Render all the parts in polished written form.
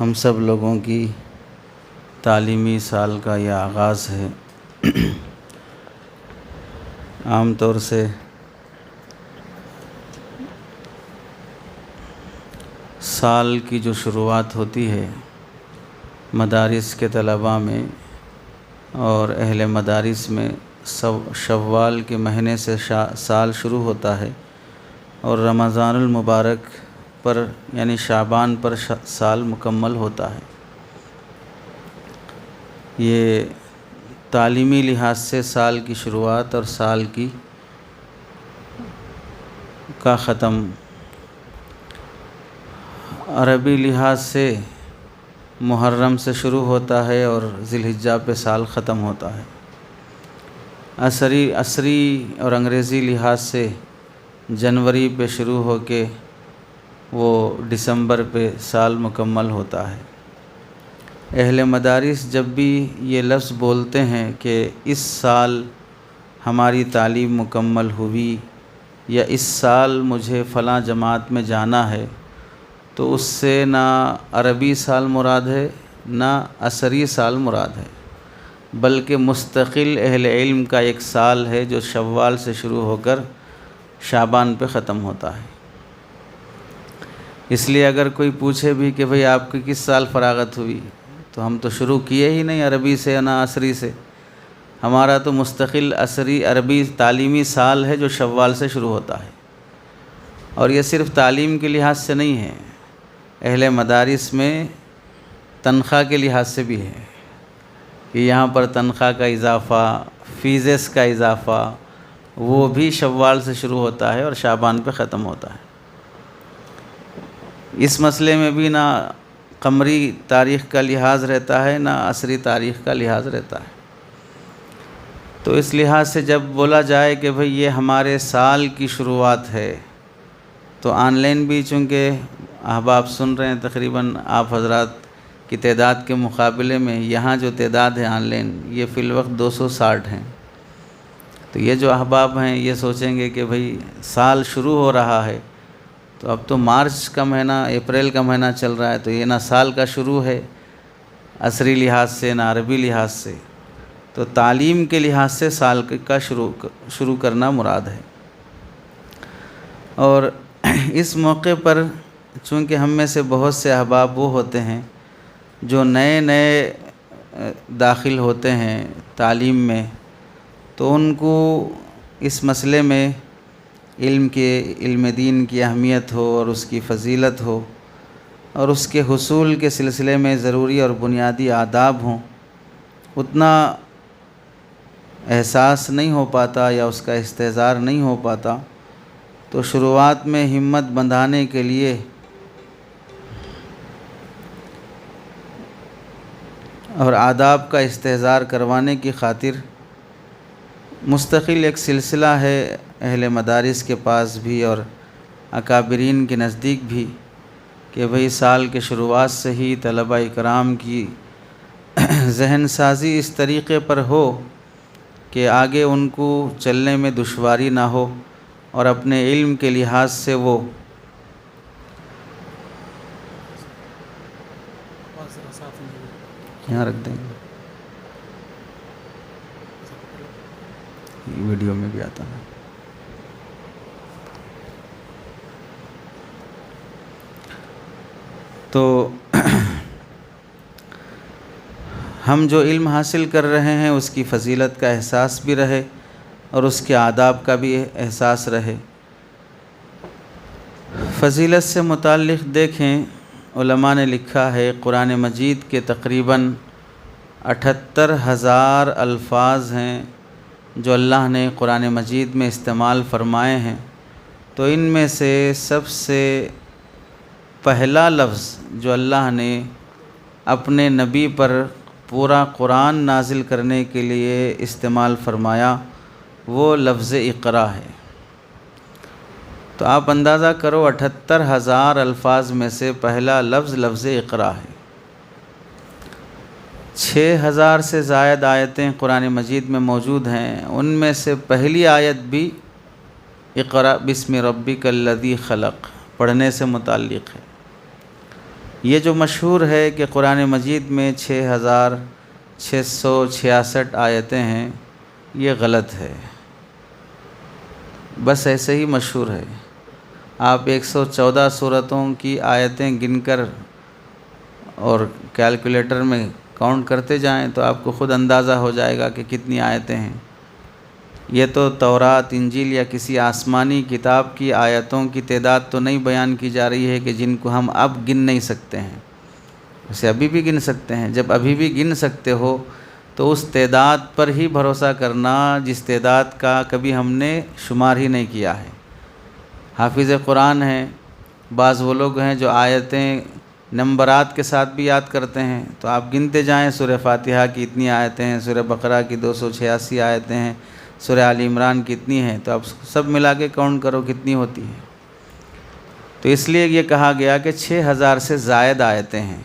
ہم سب لوگوں کی تعلیمی سال کا یہ آغاز ہے۔ عام طور سے سال کی جو شروعات ہوتی ہے مدارس کے طلباء میں اور اہل مدارس میں شوال کے مہینے سے سال شروع ہوتا ہے اور رمضان المبارک پر یعنی شعبان پر سال مکمل ہوتا ہے۔ یہ تعلیمی لحاظ سے سال کی شروعات اور سال کا ختم، عربی لحاظ سے محرم سے شروع ہوتا ہے اور ذی الحجہ پہ سال ختم ہوتا ہے۔ عصری اور انگریزی لحاظ سے جنوری پہ شروع ہو کے وہ دسمبر پہ سال مکمل ہوتا ہے۔ اہل مدارس جب بھی یہ لفظ بولتے ہیں کہ اس سال ہماری تعلیم مکمل ہوئی یا اس سال مجھے فلاں جماعت میں جانا ہے، تو اس سے نہ عربی سال مراد ہے نہ عصری سال مراد ہے، بلکہ مستقل اہل علم کا ایک سال ہے جو شوال سے شروع ہو کر شعبان پہ ختم ہوتا ہے۔ اس لیے اگر کوئی پوچھے بھی کہ بھئی آپ کی کس سال فراغت ہوئی، تو ہم تو شروع کیے ہی نہیں عربی سے نہ عصری سے، ہمارا تو مستقل عربی تعلیمی سال ہے جو شوال سے شروع ہوتا ہے۔ اور یہ صرف تعلیم کے لحاظ سے نہیں ہے، اہل مدارس میں تنخواہ کے لحاظ سے بھی ہے کہ یہاں پر تنخواہ کا اضافہ، فیسز کا اضافہ، وہ بھی شوال سے شروع ہوتا ہے اور شعبان پہ ختم ہوتا ہے۔ اس مسئلے میں بھی نہ قمری تاریخ کا لحاظ رہتا ہے نہ عصری تاریخ کا لحاظ رہتا ہے۔ تو اس لحاظ سے جب بولا جائے کہ بھئی یہ ہمارے سال کی شروعات ہے، تو آن لائن بھی چونکہ احباب سن رہے ہیں، تقریباً آپ حضرات کی تعداد کے مقابلے میں یہاں جو تعداد ہے آن لائن یہ فی الوقت 260 ہیں۔ تو یہ جو احباب ہیں یہ سوچیں گے کہ بھئی سال شروع ہو رہا ہے، تو اب تو مارچ کا مہینہ، اپریل کا مہینہ چل رہا ہے، تو یہ نہ سال کا شروع ہے عصری لحاظ سے نہ عربی لحاظ سے، تو تعلیم کے لحاظ سے سال کا شروع کرنا مراد ہے۔ اور اس موقع پر چونکہ ہم میں سے بہت سے احباب وہ ہوتے ہیں جو نئے داخل ہوتے ہیں تعلیم میں، تو ان کو اس مسئلے میں علم دین کی اہمیت ہو اور اس کی فضیلت ہو اور اس کے حصول کے سلسلے میں ضروری اور بنیادی آداب ہوں، اتنا احساس نہیں ہو پاتا یا اس کا استحضار نہیں ہو پاتا، تو شروعات میں ہمت بندھانے کے لیے اور آداب کا استحضار کروانے کی خاطر مستقل ایک سلسلہ ہے اہل مدارس کے پاس بھی اور اکابرین کے نزدیک بھی کہ بھئی سال کے شروعات سے ہی طلباء اکرام کی ذہن سازی اس طریقے پر ہو کہ آگے ان کو چلنے میں دشواری نہ ہو اور اپنے علم کے لحاظ سے وہ یہاں رکھ دیں گے، ویڈیو میں بھی آتا ہے۔ تو ہم جو علم حاصل کر رہے ہیں اس کی فضیلت کا احساس بھی رہے اور اس کے آداب کا بھی احساس رہے۔ فضیلت سے متعلق دیکھیں، علماء نے لکھا ہے قرآن مجید کے تقریباً 78,000 الفاظ ہیں جو اللہ نے قرآن مجید میں استعمال فرمائے ہیں، تو ان میں سے سب سے پہلا لفظ جو اللہ نے اپنے نبی پر پورا قرآن نازل کرنے کے لیے استعمال فرمایا وہ لفظ اقرا ہے۔ تو آپ اندازہ کرو 78,000 الفاظ میں سے پہلا لفظ اقرا ہے۔ 6,000 سے زائد آیتیں قرآن مجید میں موجود ہیں، ان میں سے پہلی آیت بھی اقرا بسم ربک الذی خلق پڑھنے سے متعلق ہے۔ یہ جو مشہور ہے کہ قرآن مجید میں 6666 آیتیں ہیں، یہ غلط ہے، بس ایسے ہی مشہور ہے۔ آپ 114 سورتوں کی آیتیں گن کر اور کیلکولیٹر میں کاؤنٹ کرتے جائیں تو آپ کو خود اندازہ ہو جائے گا کہ کتنی آیتیں ہیں۔ یہ تو تورات، انجیل یا کسی آسمانی کتاب کی آیتوں کی تعداد تو نہیں بیان کی جا رہی ہے کہ جن کو ہم اب گن نہیں سکتے ہیں، اسے ابھی بھی گن سکتے ہیں۔ جب ابھی بھی گن سکتے ہو تو اس تعداد پر ہی بھروسہ کرنا جس تعداد کا کبھی ہم نے شمار ہی نہیں کیا ہے۔ حافظ قرآن ہیں، بعض وہ لوگ ہیں جو آیتیں نمبرات کے ساتھ بھی یاد کرتے ہیں، تو آپ گنتے جائیں سورہ فاتحہ کی اتنی آیتیں ہیں، سورہ بقرہ کی 286 آیتیں ہیں، سورہ آل عمران کتنی ہیں، تو آپ سب ملا کے کاؤنٹ کرو کتنی ہوتی ہیں۔ تو اس لیے یہ کہا گیا کہ 6000 سے زائد آیتیں ہیں۔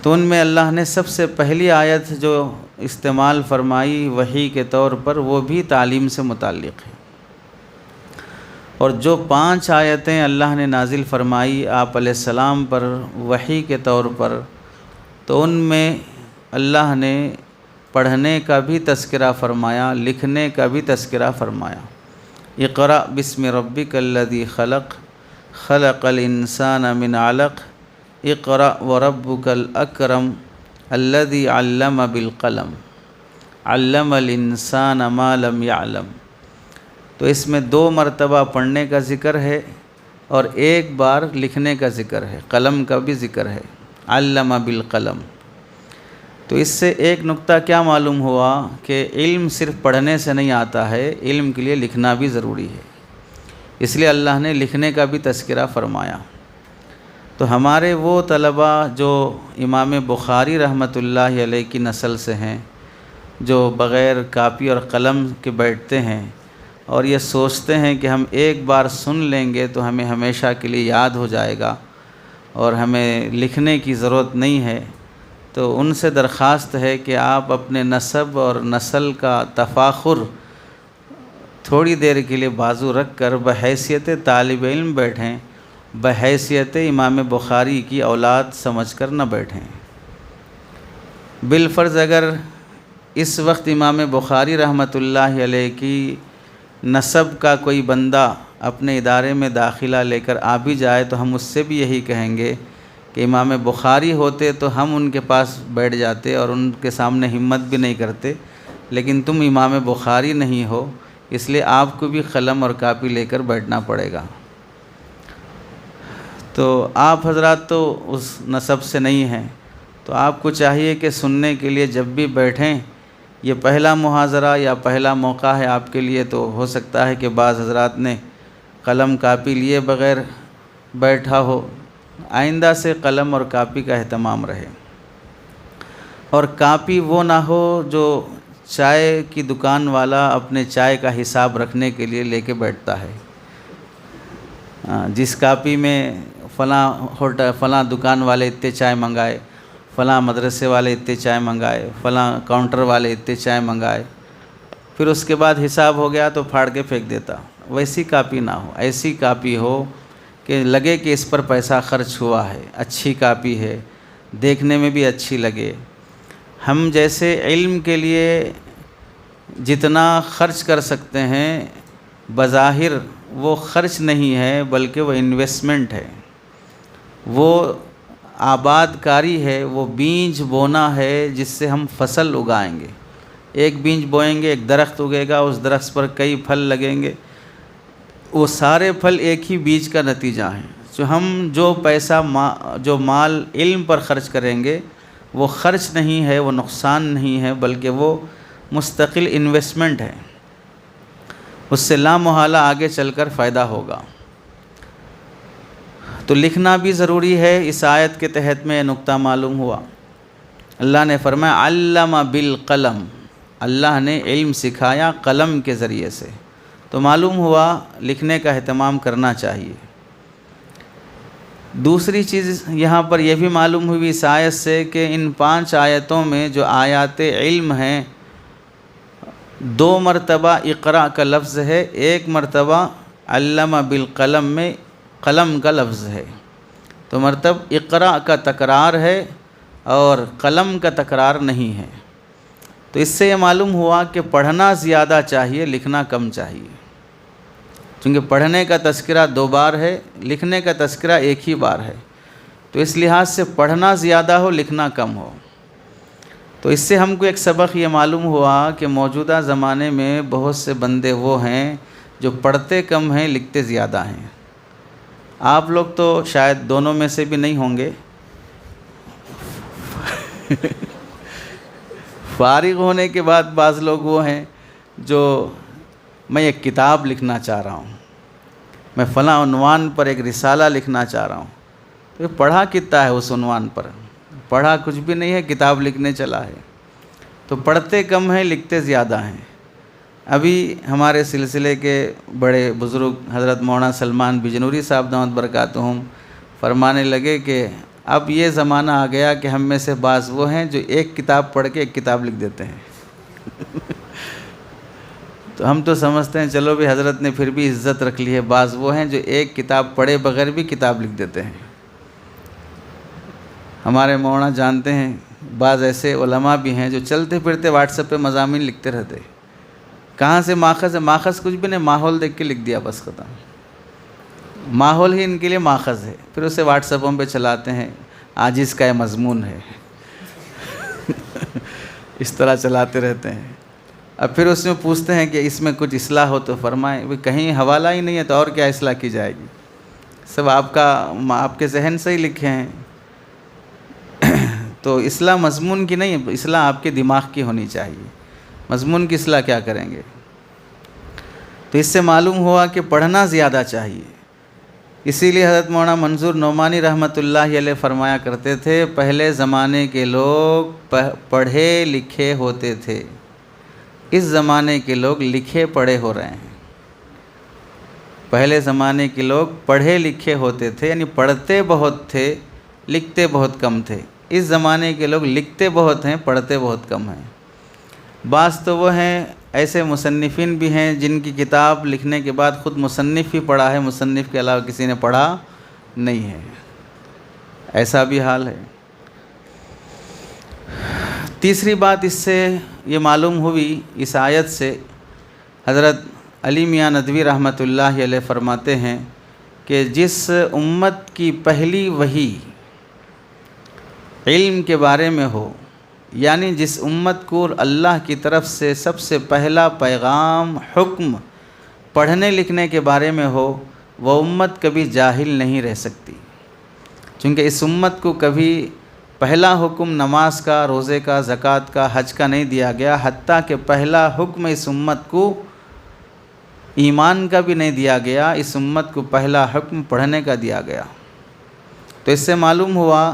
تو ان میں اللہ نے سب سے پہلی آیت جو استعمال فرمائی وحی کے طور پر، وہ بھی تعلیم سے متعلق ہے۔ اور جو 5 آیتیں اللہ نے نازل فرمائی آپ علیہ السلام پر وحی کے طور پر، تو ان میں اللہ نے پڑھنے کا بھی تذکرہ فرمایا، لکھنے کا بھی تذکرہ فرمایا۔ اقرأ بسم ربک الذی خلق، خلق الانسان من علق، اقرأ وربک الاکرم الذی علم بالقلم، علم الانسان ما لم يعلم۔ تو اس میں 2 مرتبہ پڑھنے کا ذکر ہے اور 1 بار لکھنے کا ذکر ہے، قلم کا بھی ذکر ہے، علم بالقلم۔ تو اس سے ایک نقطہ کیا معلوم ہوا کہ علم صرف پڑھنے سے نہیں آتا ہے، علم کے لیے لکھنا بھی ضروری ہے، اس لیے اللہ نے لکھنے کا بھی تذکرہ فرمایا۔ تو ہمارے وہ طلباء جو امام بخاری رحمۃ اللہ علیہ کی نسل سے ہیں، جو بغیر کاپی اور قلم کے بیٹھتے ہیں اور یہ سوچتے ہیں کہ ہم ایک بار سن لیں گے تو ہمیں ہمیشہ کے لیے یاد ہو جائے گا اور ہمیں لکھنے کی ضرورت نہیں ہے، تو ان سے درخواست ہے کہ آپ اپنے نسب اور نسل کا تفاخر تھوڑی دیر کے لیے بازو رکھ کر بحیثیت طالب علم بیٹھیں، بحیثیت امام بخاری کی اولاد سمجھ کر نہ بیٹھیں۔ بالفرض اگر اس وقت امام بخاری رحمۃ اللہ علیہ کی نسب کا کوئی بندہ اپنے ادارے میں داخلہ لے کر آ بھی جائے تو ہم اس سے بھی یہی کہیں گے کہ امام بخاری ہوتے تو ہم ان کے پاس بیٹھ جاتے اور ان کے سامنے ہمت بھی نہیں کرتے، لیکن تم امام بخاری نہیں ہو، اس لیے آپ کو بھی قلم اور کاپی لے کر بیٹھنا پڑے گا۔ تو آپ حضرات تو اس نسب سے نہیں ہیں، تو آپ کو چاہیے کہ سننے کے لیے جب بھی بیٹھیں، یہ پہلا محاضرہ یا پہلا موقع ہے آپ کے لیے، تو ہو سکتا ہے کہ بعض حضرات نے قلم کاپی لیے بغیر بیٹھا ہو، آئندہ سے قلم اور کاپی کا اہتمام رہے۔ اور کاپی وہ نہ ہو جو چائے کی دکان والا اپنے چائے کا حساب رکھنے کے لیے لے کے بیٹھتا ہے، جس کاپی میں فلاں دکان والے اتنے چائے منگائے، فلاں مدرسے والے اتنے چائے منگائے، فلاں کاؤنٹر والے اتنے چائے منگائے، پھر اس کے بعد حساب ہو گیا تو پھاڑ کے پھینک دیتا، ویسی کاپی نہ ہو۔ ایسی کاپی ہو کہ لگے کہ اس پر پیسہ خرچ ہوا ہے، اچھی کاپی ہے، دیکھنے میں بھی اچھی لگے۔ ہم جیسے علم کے لیے جتنا خرچ کر سکتے ہیں بظاہر وہ خرچ نہیں ہے، بلکہ وہ انویسٹمنٹ ہے، وہ آباد کاری ہے، وہ بیج بونا ہے جس سے ہم فصل اگائیں گے۔ ایک بیج بوئیں گے، ایک درخت اگے گا، اس درخت پر کئی پھل لگیں گے، وہ سارے پھل ایک ہی بیج کا نتیجہ ہیں۔ جو پیسہ جو مال علم پر خرچ کریں گے وہ خرچ نہیں ہے، وہ نقصان نہیں ہے، بلکہ وہ مستقل انویسٹمنٹ ہے، اس سے لامحالہ آگے چل کر فائدہ ہوگا۔ تو لکھنا بھی ضروری ہے۔ اس آیت کے تحت میں یہ نقطہ معلوم ہوا، اللہ نے فرمایا علم بالقلم، اللہ نے علم سکھایا قلم کے ذریعے سے، تو معلوم ہوا لکھنے کا اہتمام کرنا چاہیے۔ دوسری چیز یہاں پر یہ بھی معلوم ہوئی اس آیت سے کہ ان 5 آیتوں میں جو آیات علم ہیں، 2 مرتبہ اقرا کا لفظ ہے، 1 مرتبہ علم بالقلم میں قلم کا لفظ ہے۔ تو تو مرتب اقرا کا تکرار ہے اور قلم کا تکرار نہیں ہے۔ تو اس سے یہ معلوم ہوا کہ پڑھنا زیادہ چاہیے، لکھنا کم چاہیے، چونکہ پڑھنے کا تذکرہ 2 بار ہے، لکھنے کا تذکرہ 1 ہی بار ہے، تو اس لحاظ سے پڑھنا زیادہ ہو، لکھنا کم ہو۔ تو اس سے ہم کو ایک سبق یہ معلوم ہوا کہ موجودہ زمانے میں بہت سے بندے وہ ہیں جو پڑھتے کم ہیں، لکھتے زیادہ ہیں۔ آپ لوگ تو شاید دونوں میں سے بھی نہیں ہوں گے۔ فارغ ہونے کے بعد بعض لوگ وہ ہیں جو میں ایک کتاب لکھنا چاہ رہا ہوں، میں فلاں عنوان پر ایک رسالہ لکھنا چاہ رہا ہوں۔ تو پڑھا کتنا ہے اس عنوان پر؟ پڑھا کچھ بھی نہیں ہے، کتاب لکھنے چلا ہے۔ تو پڑھتے کم ہیں، لکھتے زیادہ ہیں۔ ابھی ہمارے سلسلے کے بڑے بزرگ حضرت مولانا سلمان بجنوری صاحب دامت برکاتہم فرمانے لگے کہ اب یہ زمانہ آ گیا کہ ہم میں سے بعض وہ ہیں جو ایک کتاب پڑھ کے ایک کتاب لکھ دیتے ہیں۔ تو ہم تو سمجھتے ہیں چلو بھی حضرت نے پھر بھی عزت رکھ لی ہے، بعض وہ ہیں جو ایک کتاب پڑھے بغیر بھی کتاب لکھ دیتے ہیں۔ ہمارے مولانا جانتے ہیں بعض ایسے علماء بھی ہیں جو چلتے پھرتے واٹس ایپ پہ مضامین لکھتے رہتے، کہاں سے ماخذ ہے؟ ماخذ کچھ بھی نہیں، ماحول دیکھ کے لکھ دیا بس، ختم۔ ماحول ہی ان کے لیے ماخذ ہے، پھر اسے واٹس ایپوں پہ چلاتے ہیں، عاجز کا یہ مضمون ہے، اس طرح چلاتے رہتے ہیں۔ اب پھر اس میں پوچھتے ہیں کہ اس میں کچھ اصلاح ہو تو فرمائیں، کہیں حوالہ ہی نہیں ہے تو اور کیا اصلاح کی جائے گی؟ سب آپ کے ذہن سے ہی لکھے ہیں۔ تو اصلاح مضمون کی نہیں، اصلاح آپ کے دماغ کی ہونی چاہیے، مضمون کی اصلاح کیا کریں گے؟ تو اس سے معلوم ہوا کہ پڑھنا زیادہ چاہیے۔ اسی لیے حضرت مولانا منظور نعمانی رحمۃ اللہ علیہ فرمایا کرتے تھے، پہلے زمانے کے لوگ پڑھے لکھے ہوتے تھے، اس زمانے کے لوگ لکھے پڑھے ہو رہے ہیں۔ پہلے زمانے کے لوگ پڑھے لکھے ہوتے تھے، یعنی پڑھتے بہت تھے، لکھتے بہت کم تھے۔ اس زمانے کے لوگ لکھتے بہت ہیں، پڑھتے بہت کم ہیں۔ بعض تو وہ ہیں ایسے مصنفین بھی ہیں جن کی کتاب لکھنے کے بعد خود مصنف ہی پڑھا ہے، مصنف کے علاوہ کسی نے پڑھا نہیں ہے، ایسا بھی حال ہے۔ تیسری بات اس سے یہ معلوم ہوئی، اس آیت سے حضرت علی میاں ندوی رحمۃ اللہ علیہ فرماتے ہیں کہ جس امت کی پہلی وحی علم کے بارے میں ہو، یعنی جس امت کو اللہ کی طرف سے سب سے پہلا پیغام حکم پڑھنے لکھنے کے بارے میں ہو، وہ امت کبھی جاہل نہیں رہ سکتی، چونکہ اس امت کو کبھی پہلا حکم نماز کا، روزے کا، زکوٰۃ کا، حج کا نہیں دیا گیا، حتیٰ کہ پہلا حکم اس امت کو ایمان کا بھی نہیں دیا گیا، اس امت کو پہلا حکم پڑھنے کا دیا گیا۔ تو اس سے معلوم ہوا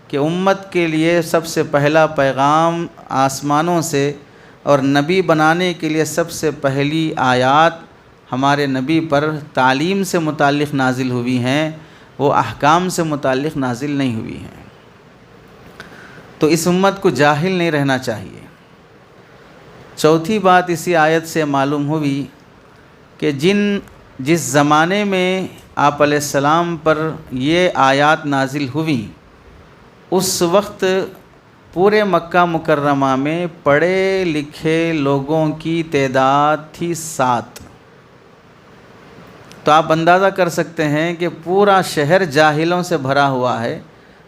کہ امت کے لیے سب سے پہلا پیغام آسمانوں سے اور نبی بنانے کے لیے سب سے پہلی آیات ہمارے نبی پر تعلیم سے متعلق نازل ہوئی ہیں، وہ احکام سے متعلق نازل نہیں ہوئی ہیں۔ تو اس امت کو جاہل نہیں رہنا چاہیے۔ چوتھی بات اسی آیت سے معلوم ہوئی کہ جس زمانے میں آپ علیہ السلام پر یہ آیات نازل ہوئیں، اس وقت پورے مکہ مکرمہ میں پڑھے لکھے لوگوں کی تعداد تھی 7۔ تو آپ اندازہ کر سکتے ہیں کہ پورا شہر جاہلوں سے بھرا ہوا ہے،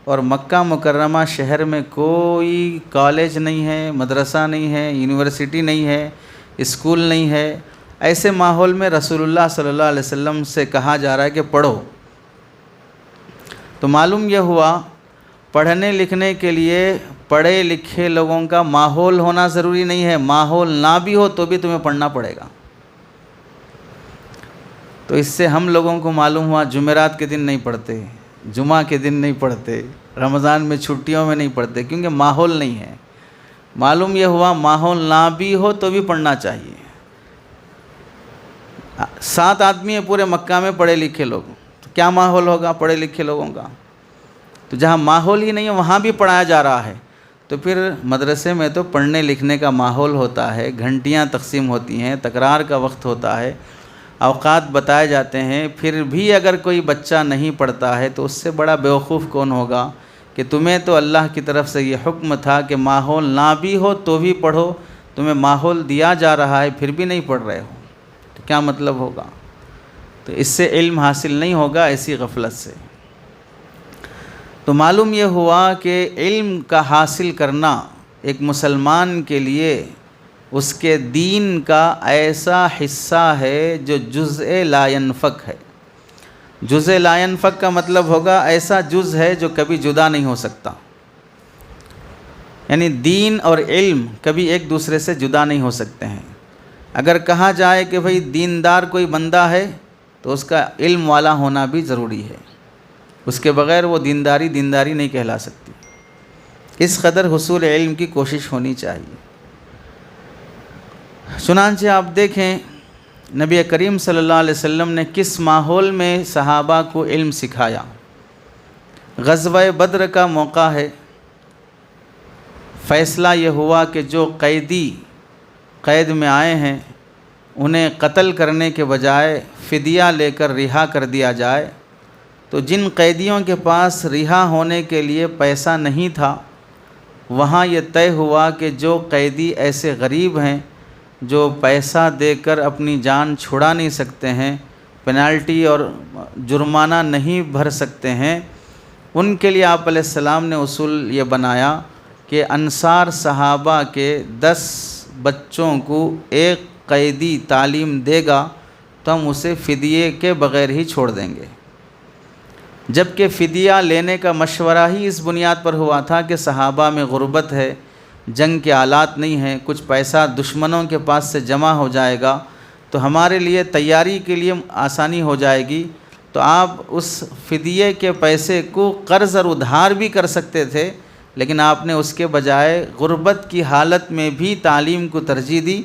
اور مکہ مکرمہ شہر میں کوئی کالج نہیں ہے، مدرسہ نہیں ہے، یونیورسٹی نہیں ہے، اسکول نہیں ہے۔ ایسے ماحول میں رسول اللہ صلی اللہ علیہ وسلم سے کہا جا رہا ہے کہ پڑھو۔ تو معلوم یہ ہوا پڑھنے لکھنے کے لیے پڑھے لکھے لوگوں کا ماحول ہونا ضروری نہیں ہے، ماحول نہ بھی ہو تو بھی تمہیں پڑھنا پڑے گا۔ تو اس سے ہم لوگوں کو معلوم ہوا جمعرات کے دن نہیں پڑھتے، جمعہ کے دن نہیں پڑھتے، رمضان میں چھٹیوں میں نہیں پڑھتے، کیونکہ ماحول نہیں ہے۔ معلوم یہ ہوا ماحول نہ بھی ہو تو بھی پڑھنا چاہیے۔ 7 آدمی ہیں پورے مکہ میں پڑھے لکھے لوگ، تو کیا ماحول ہوگا پڑھے لکھے لوگوں کا؟ تو جہاں ماحول ہی نہیں ہے وہاں بھی پڑھایا جا رہا ہے، تو پھر مدرسے میں تو پڑھنے لکھنے کا ماحول ہوتا ہے، گھنٹیاں تقسیم ہوتی ہیں، تکرار کا وقت ہوتا ہے، اوقات بتائے جاتے ہیں، پھر بھی اگر کوئی بچہ نہیں پڑھتا ہے تو اس سے بڑا بیوقوف کون ہوگا کہ تمہیں تو اللہ کی طرف سے یہ حکم تھا کہ ماحول نہ بھی ہو تو بھی پڑھو، تمہیں ماحول دیا جا رہا ہے پھر بھی نہیں پڑھ رہے ہو، تو کیا مطلب ہوگا؟ تو اس سے علم حاصل نہیں ہوگا، ایسی غفلت سے۔ تو معلوم یہ ہوا کہ علم کا حاصل کرنا ایک مسلمان کے لیے اس کے دین کا ایسا حصہ ہے جو جزء لا ينفک ہے۔ جزء لا ينفک کا مطلب ہوگا ایسا جز ہے جو کبھی جدا نہیں ہو سکتا، یعنی دین اور علم کبھی ایک دوسرے سے جدا نہیں ہو سکتے ہیں۔ اگر کہا جائے کہ بھئی دیندار کوئی بندہ ہے تو اس کا علم والا ہونا بھی ضروری ہے، اس کے بغیر وہ دینداری نہیں کہلا سکتی۔ اس قدر حصول علم کی کوشش ہونی چاہیے۔ چنانچہ آپ دیکھیں نبی کریم صلی اللہ علیہ وسلم نے کس ماحول میں صحابہ کو علم سکھایا۔ غزوہ بدر کا موقع ہے، فیصلہ یہ ہوا کہ جو قیدی قید میں آئے ہیں انہیں قتل کرنے کے بجائے فدیہ لے کر رہا کر دیا جائے۔ تو جن قیدیوں کے پاس رہا ہونے کے لیے پیسہ نہیں تھا، وہاں یہ طے ہوا کہ جو قیدی ایسے غریب ہیں جو پیسہ دے کر اپنی جان چھڑا نہیں سکتے ہیں، پینالٹی اور جرمانہ نہیں بھر سکتے ہیں، ان کے لیے آپ علیہ السلام نے اصول یہ بنایا کہ انصار صحابہ کے 10 بچوں کو ایک قیدی تعلیم دے گا تو ہم اسے فدیے کے بغیر ہی چھوڑ دیں گے۔ جبکہ فدیہ لینے کا مشورہ ہی اس بنیاد پر ہوا تھا کہ صحابہ میں غربت ہے، جنگ کے آلات نہیں ہیں، کچھ پیسہ دشمنوں کے پاس سے جمع ہو جائے گا تو ہمارے لیے تیاری کے لیے آسانی ہو جائے گی، تو آپ اس فدیے کے پیسے کو قرض اور ادھار بھی کر سکتے تھے، لیکن آپ نے اس کے بجائے غربت کی حالت میں بھی تعلیم کو ترجیح دی،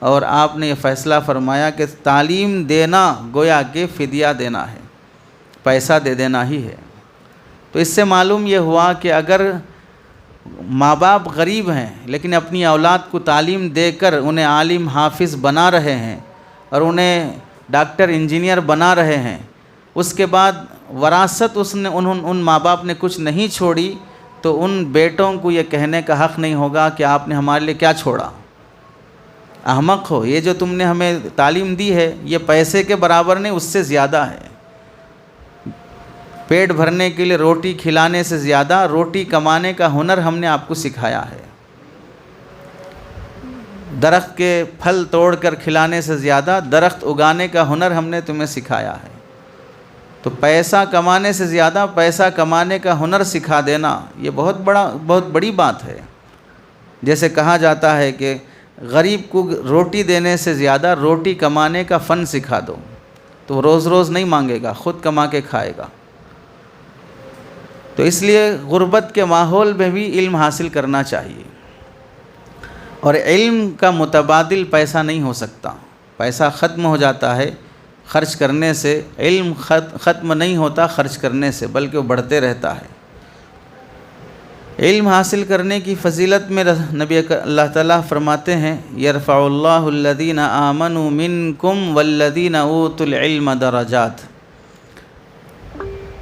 اور آپ نے یہ فیصلہ فرمایا کہ تعلیم دینا گویا کہ فدیہ دینا ہے، پیسہ دے دینا ہی ہے۔ تو اس سے معلوم یہ ہوا کہ اگر ماں باپ غریب ہیں لیکن اپنی اولاد کو تعلیم دے کر انہیں عالم حافظ بنا رہے ہیں اور انہیں ڈاکٹر انجینئر بنا رہے ہیں، اس کے بعد وراثت ان ماں باپ نے کچھ نہیں چھوڑی، تو ان بیٹوں کو یہ کہنے کا حق نہیں ہوگا کہ آپ نے ہمارے لیے کیا چھوڑا، احمق ہو، یہ جو تم نے ہمیں تعلیم دی ہے یہ پیسے کے برابر نہیں، اس سے زیادہ ہے، پیٹ بھرنے کے لیے روٹی کھلانے سے زیادہ روٹی کمانے کا ہنر ہم نے آپ کو سکھایا ہے، درخت کے پھل توڑ کر کھلانے سے زیادہ درخت اگانے کا ہنر ہم نے تمہیں سکھایا ہے۔ تو پیسہ کمانے سے زیادہ پیسہ کمانے کا ہنر سکھا دینا یہ بہت بڑی بات ہے۔ جیسے کہا جاتا ہے کہ غریب کو روٹی دینے سے زیادہ روٹی کمانے کا فن سکھا دو، تو وہ روز روز نہیں مانگے گا، خود کما کے کھائے گا۔ تو اس لیے غربت کے ماحول میں بھی علم حاصل کرنا چاہیے، اور علم کا متبادل پیسہ نہیں ہو سکتا، پیسہ ختم ہو جاتا ہے خرچ کرنے سے، علم ختم نہیں ہوتا خرچ کرنے سے، بلکہ وہ بڑھتے رہتا ہے۔ علم حاصل کرنے کی فضیلت میں نبی اللہ تعالیٰ فرماتے ہیں یرفع اللہ الذین آمنوا منکم والذین اوتوا العلم درجات،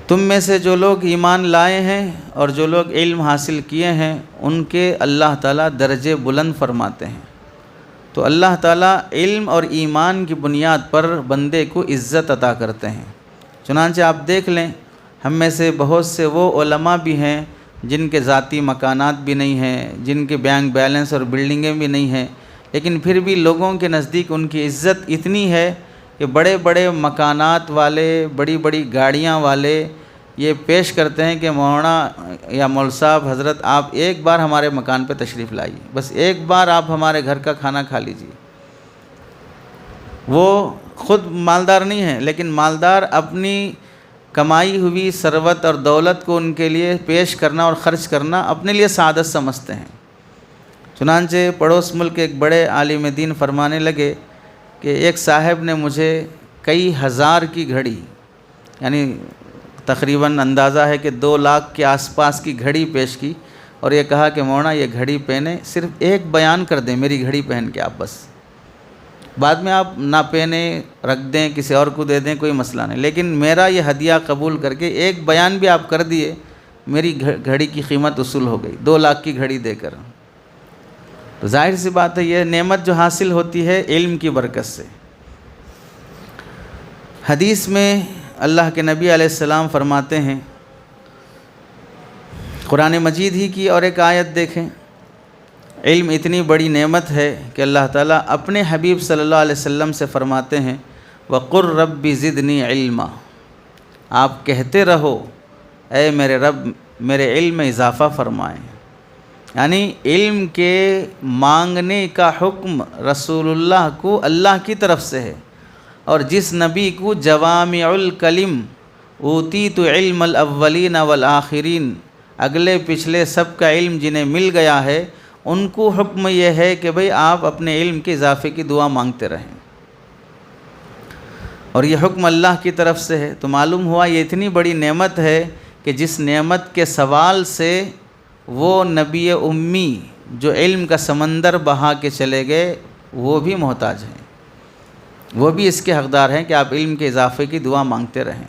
تم میں سے جو لوگ ایمان لائے ہیں اور جو لوگ علم حاصل کیے ہیں ان کے اللہ تعالیٰ درجے بلند فرماتے ہیں۔ تو اللہ تعالیٰ علم اور ایمان کی بنیاد پر بندے کو عزت عطا کرتے ہیں۔ چنانچہ آپ دیکھ لیں ہم میں سے بہت سے وہ علماء بھی ہیں جن کے ذاتی مکانات بھی نہیں ہیں، جن کے بینک بیلنس اور بلڈنگیں بھی نہیں ہیں، لیکن پھر بھی لوگوں کے نزدیک ان کی عزت اتنی ہے کہ بڑے بڑے مکانات والے، بڑی بڑی گاڑیاں والے یہ پیش کرتے ہیں کہ مولانا یا مول صاحب حضرت آپ ایک بار ہمارے مکان پہ تشریف لائیے، بس ایک بار آپ ہمارے گھر کا کھانا کھا لیجیے۔ وہ خود مالدار نہیں ہیں، لیکن مالدار اپنی کمائی ہوئی ثروت اور دولت کو ان کے لیے پیش کرنا اور خرچ کرنا اپنے لیے سعادت سمجھتے ہیں۔ چنانچہ پڑوس ملک ایک بڑے عالم دین فرمانے لگے کہ ایک صاحب نے مجھے کئی ہزار کی گھڑی، یعنی تقریباً اندازہ ہے کہ 2 لاکھ کے آس پاس کی گھڑی پیش کی، اور یہ کہا کہ مولانا یہ گھڑی پہنے، صرف ایک بیان کر دیں میری گھڑی پہن کے آپ بس۔ بعد میں آپ نہ پہنیں رکھ دیں کسی اور کو دے دیں کوئی مسئلہ نہیں، لیکن میرا یہ ہدیہ قبول کر کے ایک بیان بھی آپ کر دیے میری گھڑی کی قیمت وصول ہو گئی 2 لاکھ کی گھڑی دے کر۔ تو ظاہر سی بات ہے یہ نعمت جو حاصل ہوتی ہے علم کی برکت سے۔ حدیث میں اللہ کے نبی علیہ السلام فرماتے ہیں، قرآن مجید ہی کی اور ایک آیت دیکھیں، علم اتنی بڑی نعمت ہے کہ اللہ تعالیٰ اپنے حبیب صلی اللہ علیہ وسلم سے فرماتے ہیں وَقُلْ رَبِّ زِدْنِي عِلْمًا، آپ کہتے رہو اے میرے رب میرے علم میں اضافہ فرمائیں۔ یعنی علم کے مانگنے کا حکم رسول اللہ کو اللہ کی طرف سے ہے، اور جس نبی کو جوامع الکلم اوتیت علم الاولین والآخرین، اگلے پچھلے سب کا علم جنہیں مل گیا ہے، ان کو حکم یہ ہے کہ بھئی آپ اپنے علم کے اضافے کی دعا مانگتے رہیں، اور یہ حکم اللہ کی طرف سے ہے۔ تو معلوم ہوا یہ اتنی بڑی نعمت ہے کہ جس نعمت کے سوال سے وہ نبی امی جو علم کا سمندر بہا کے چلے گئے وہ بھی محتاج ہیں، وہ بھی اس کے حقدار ہیں کہ آپ علم کے اضافے کی دعا مانگتے رہیں۔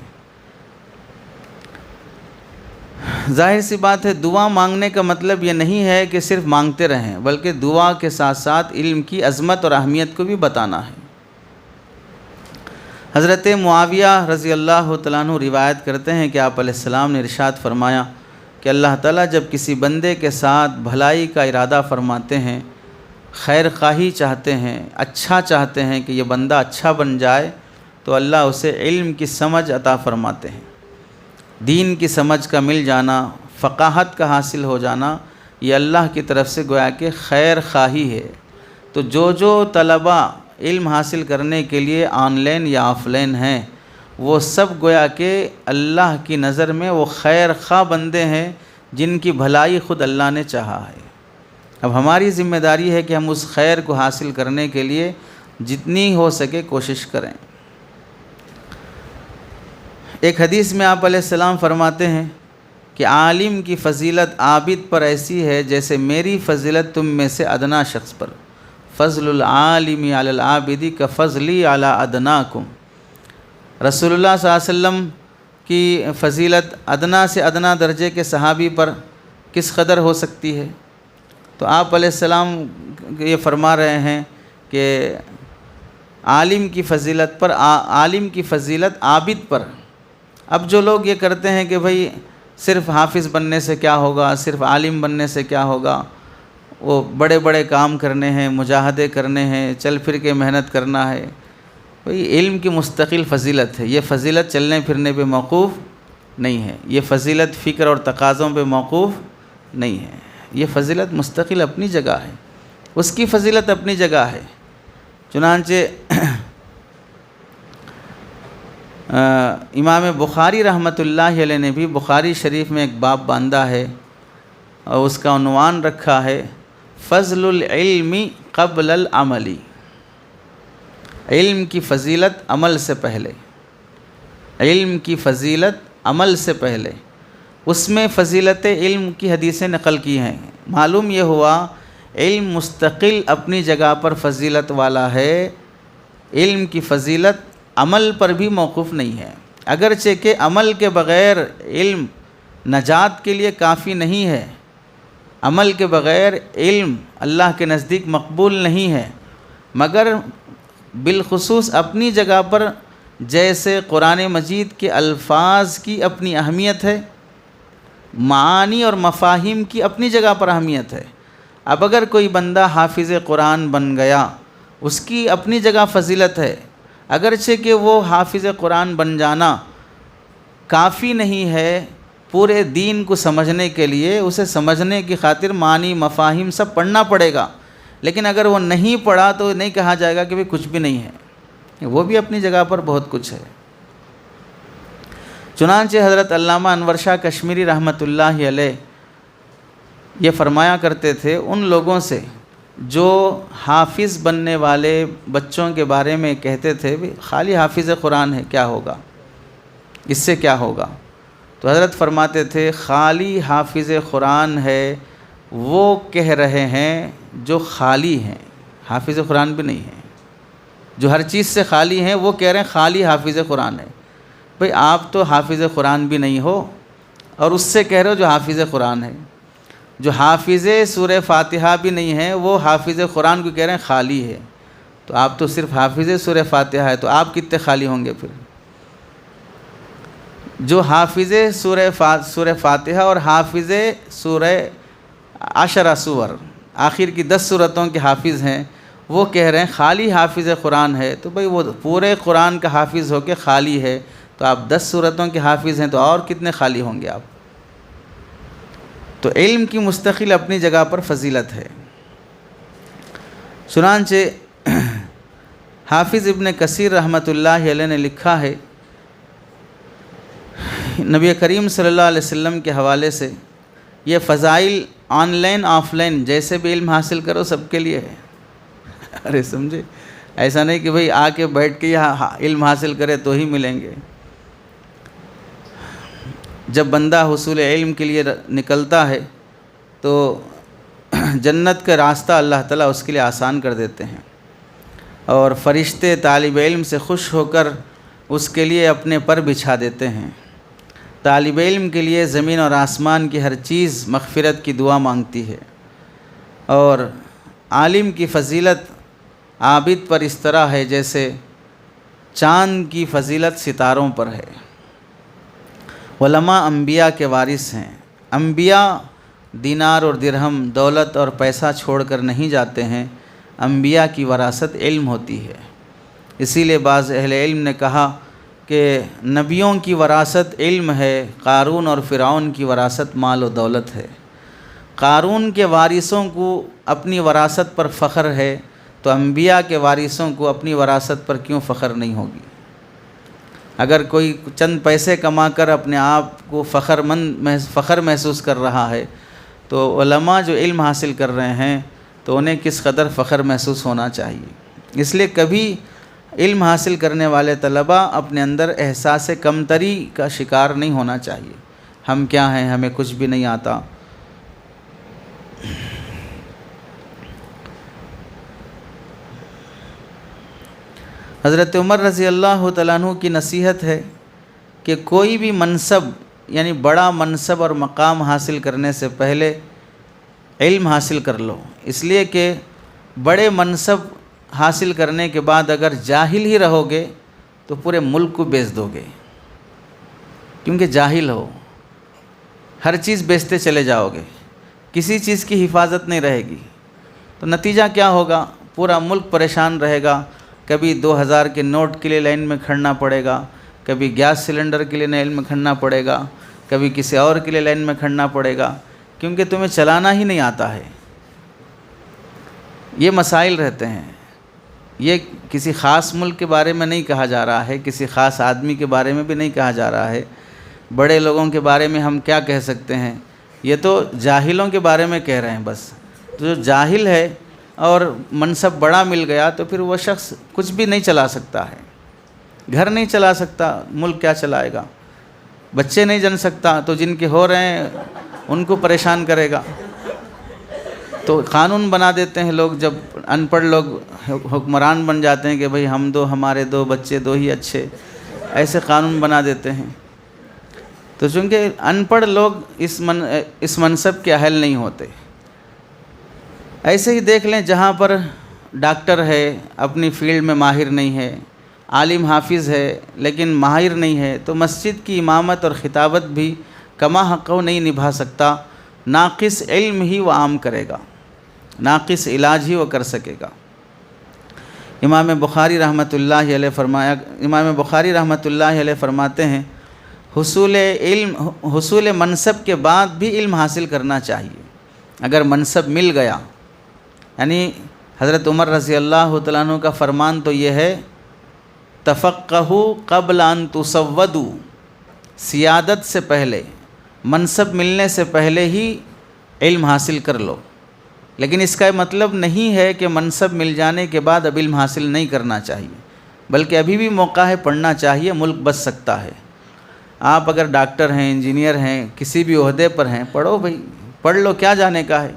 ظاہر سی بات ہے دعا مانگنے کا مطلب یہ نہیں ہے کہ صرف مانگتے رہیں، بلکہ دعا کے ساتھ ساتھ علم کی عظمت اور اہمیت کو بھی بتانا ہے۔ حضرت معاویہ رضی اللہ تعالیٰ عنہ روایت کرتے ہیں کہ آپ علیہ السلام نے ارشاد فرمایا کہ اللہ تعالیٰ جب کسی بندے کے ساتھ بھلائی کا ارادہ فرماتے ہیں، خیر خواہی چاہتے ہیں، اچھا چاہتے ہیں کہ یہ بندہ اچھا بن جائے، تو اللہ اسے علم کی سمجھ عطا فرماتے ہیں۔ دین کی سمجھ کا مل جانا، فقاہت کا حاصل ہو جانا، یہ اللہ کی طرف سے گویا کہ خیر خواہی ہے۔ تو جو طلباء علم حاصل کرنے کے لیے آن لائن یا آف لائن ہیں، وہ سب گویا کہ اللہ کی نظر میں وہ خیر خواہ بندے ہیں جن کی بھلائی خود اللہ نے چاہا ہے۔ اب ہماری ذمہ داری ہے کہ ہم اس خیر کو حاصل کرنے کے لیے جتنی ہو سکے کوشش کریں۔ ایک حدیث میں آپ علیہ السلام فرماتے ہیں کہ عالم کی فضیلت عابد پر ایسی ہے جیسے میری فضیلت تم میں سے ادنا شخص پر، فضل العالم علی العابد کفضلی علی ادناکم۔ رسول اللہ صلی اللہ علیہ وسلم کی فضیلت ادنا سے ادنا درجے کے صحابی پر کس قدر ہو سکتی ہے؟ تو آپ علیہ السلام یہ فرما رہے ہیں کہ عالم کی فضیلت پر، عالم کی فضیلت عابد پر۔ اب جو لوگ یہ کرتے ہیں کہ بھئی صرف حافظ بننے سے کیا ہوگا، صرف عالم بننے سے کیا ہوگا، وہ بڑے بڑے کام کرنے ہیں، مجاہدے کرنے ہیں، چل پھر کے محنت کرنا ہے، بھئی علم کی مستقل فضیلت ہے۔ یہ فضیلت چلنے پھرنے پہ موقوف نہیں ہے، یہ فضیلت فکر اور تقاضوں پہ موقوف نہیں ہے، یہ فضیلت مستقل اپنی جگہ ہے، اس کی فضیلت اپنی جگہ ہے۔ چنانچہ امام بخاری رحمۃ اللہ علیہ نے بھی بخاری شریف میں ایک باب باندھا ہے اور اس کا عنوان رکھا ہے فضل العلم قبل العمل، علم کی فضیلت عمل سے پہلے، علم کی فضیلت عمل سے پہلے۔ اس میں فضیلت علم کی حدیثیں نقل کی ہیں۔ معلوم یہ ہوا علم مستقل اپنی جگہ پر فضیلت والا ہے، علم کی فضیلت عمل پر بھی موقوف نہیں ہے، اگرچہ کہ عمل کے بغیر علم نجات کے لیے کافی نہیں ہے، عمل کے بغیر علم اللہ کے نزدیک مقبول نہیں ہے، مگر بالخصوص اپنی جگہ پر جیسے قرآن مجید کے الفاظ کی اپنی اہمیت ہے، معانی اور مفاہیم کی اپنی جگہ پر اہمیت ہے۔ اب اگر کوئی بندہ حافظ قرآن بن گیا، اس کی اپنی جگہ فضیلت ہے، اگرچہ کہ وہ حافظ قرآن بن جانا کافی نہیں ہے پورے دین کو سمجھنے کے لیے، اسے سمجھنے کی خاطر معنی مفاہیم سب پڑھنا پڑے گا، لیکن اگر وہ نہیں پڑھا تو نہیں کہا جائے گا کہ بھی کچھ بھی نہیں ہے، وہ بھی اپنی جگہ پر بہت کچھ ہے۔ چنانچہ حضرت علامہ انور شاہ کشمیری رحمۃ اللہ علیہ یہ فرمایا کرتے تھے ان لوگوں سے جو حافظ بننے والے بچوں کے بارے میں کہتے تھے بھی خالی حافظ قرآن ہے، کیا ہوگا، اس سے کیا ہوگا؟ تو حضرت فرماتے تھے خالی حافظ قرآن ہے وہ کہہ رہے ہیں جو خالی ہیں، حافظ قرآن بھی نہیں ہے۔ جو ہر چیز سے خالی ہیں وہ کہہ رہے ہیں خالی حافظ قرآن ہے۔ بھئی آپ تو حافظ قرآن بھی نہیں ہو اور اس سے کہہ رہے ہو جو حافظ قرآن ہے۔ جو حافظ سورہ فاتحہ بھی نہیں ہے وہ حافظ قرآن کو کہہ رہے ہیں خالی ہے، تو آپ تو صرف حافظ سورہ فاتحہ ہے، تو آپ کتنے خالی ہوں گے پھر؟ جو حافظ سورہ فاتحہ اور حافظ سورہ 10 سور، آخر کی 10 سورتوں کے حافظ ہیں، وہ کہہ رہے ہیں خالی حافظ قرآن ہے، تو بھئی وہ پورے قرآن کا حافظ ہو کے خالی ہے، تو آپ 10 سورتوں کے حافظ ہیں تو اور کتنے خالی ہوں گے آپ؟ تو علم کی مستقل اپنی جگہ پر فضیلت ہے۔ چنانچہ حافظ ابن کثیر رحمۃ اللہ علیہ نے لکھا ہے، نبی کریم صلی اللہ علیہ وسلم کے حوالے سے، یہ فضائل آن لائن آف لائن جیسے بھی علم حاصل کرو سب کے لیے ہے۔ ارے سمجھے، ایسا نہیں کہ بھئی آ کے بیٹھ کے یہاں علم حاصل کرے تو ہی ملیں گے۔ جب بندہ حصول علم کے لیے نکلتا ہے تو جنت کا راستہ اللہ تعالیٰ اس کے لیے آسان کر دیتے ہیں، اور فرشتے طالب علم سے خوش ہو کر اس کے لیے اپنے پر بچھا دیتے ہیں۔ طالب علم کے لیے زمین اور آسمان کی ہر چیز مغفرت کی دعا مانگتی ہے، اور عالم کی فضیلت عابد پر اس طرح ہے جیسے چاند کی فضیلت ستاروں پر ہے۔ علماء انبیاء کے وارث ہیں۔ انبیاء دینار اور درہم، دولت اور پیسہ چھوڑ کر نہیں جاتے ہیں، انبیاء کی وراثت علم ہوتی ہے۔ اسی لیے بعض اہل علم نے کہا کہ نبیوں کی وراثت علم ہے، قارون اور فرعون کی وراثت مال و دولت ہے۔ قارون کے وارثوں کو اپنی وراثت پر فخر ہے، تو انبیاء کے وارثوں کو اپنی وراثت پر کیوں فخر نہیں ہوگی؟ اگر کوئی چند پیسے کما کر اپنے آپ کو فخر محسوس کر رہا ہے، تو علماء جو علم حاصل کر رہے ہیں تو انہیں کس قدر فخر محسوس ہونا چاہیے۔ اس لیے کبھی علم حاصل کرنے والے طلباء اپنے اندر احساس کمتری کا شکار نہیں ہونا چاہیے، ہم کیا ہیں، ہمیں کچھ بھی نہیں آتا۔ حضرت عمر رضی اللہ تعالیٰ عنہ کی نصیحت ہے کہ کوئی بھی منصب یعنی بڑا منصب اور مقام حاصل کرنے سے پہلے علم حاصل کر لو، اس لیے کہ بڑے منصب حاصل کرنے کے بعد اگر جاہل ہی رہو گے تو پورے ملک کو بیچ دو گے، کیونکہ جاہل ہو، ہر چیز بیچتے چلے جاؤ گے، کسی چیز کی حفاظت نہیں رہے گی، تو نتیجہ کیا ہوگا؟ پورا ملک پریشان رہے گا، کبھی 2000 کے نوٹ کے لیے لائن میں کھڑنا پڑے گا، کبھی گیس سلنڈر کے لیے لائن میں کھڑنا پڑے گا، کبھی کسی اور کے لیے لائن میں کھڑنا پڑے گا، کیونکہ تمہیں چلانا ہی نہیں آتا ہے۔ یہ مسائل رہتے ہیں۔ یہ کسی خاص ملک کے بارے میں نہیں کہا جا رہا ہے، کسی خاص آدمی کے بارے میں بھی نہیں کہا جا رہا ہے، بڑے لوگوں کے بارے میں ہم کیا کہہ سکتے ہیں؟ یہ تو جاہلوں کے بارے میں کہہ رہے ہیں بس۔ جو جاہل ہے اور منصب بڑا مل گیا تو پھر وہ شخص کچھ بھی نہیں چلا سکتا ہے، گھر نہیں چلا سکتا، ملک کیا چلائے گا؟ بچے نہیں جن سکتا تو جن کے ہو رہے ہیں ان کو پریشان کرے گا۔ تو قانون بنا دیتے ہیں لوگ، جب ان پڑھ لوگ حکمران بن جاتے ہیں کہ بھئی ہم دو، ہمارے 2 بچے 2 ہی اچھے، ایسے قانون بنا دیتے ہیں۔ تو چونکہ ان پڑھ لوگ اس منصب کے اہل نہیں ہوتے۔ ایسے ہی دیکھ لیں، جہاں پر ڈاکٹر ہے اپنی فیلڈ میں ماہر نہیں ہے، عالم حافظ ہے لیکن ماہر نہیں ہے، تو مسجد کی امامت اور خطابت بھی کما حقہ نہیں نبھا سکتا، ناقص علم ہی وہ عام کرے گا، ناقص علاج ہی وہ کر سکے گا۔ امام بخاری رحمۃ اللہ علیہ فرماتے ہیں، حصول منصب کے بعد بھی علم حاصل کرنا چاہیے۔ اگر منصب مل گیا، یعنی حضرت عمر رضی اللہ تعالیٰ عنہ کا فرمان تو یہ ہے، تفقہوا قبل ان تسودوا، سیادت سے پہلے، منصب ملنے سے پہلے ہی علم حاصل کر لو۔ لیکن اس کا مطلب نہیں ہے کہ منصب مل جانے کے بعد اب علم حاصل نہیں کرنا چاہیے، بلکہ ابھی بھی موقع ہے، پڑھنا چاہیے، ملک بچ سکتا ہے۔ آپ اگر ڈاکٹر ہیں، انجینئر ہیں، کسی بھی عہدے پر ہیں، پڑھو بھائی، پڑھ لو، کیا جانے کا ہے۔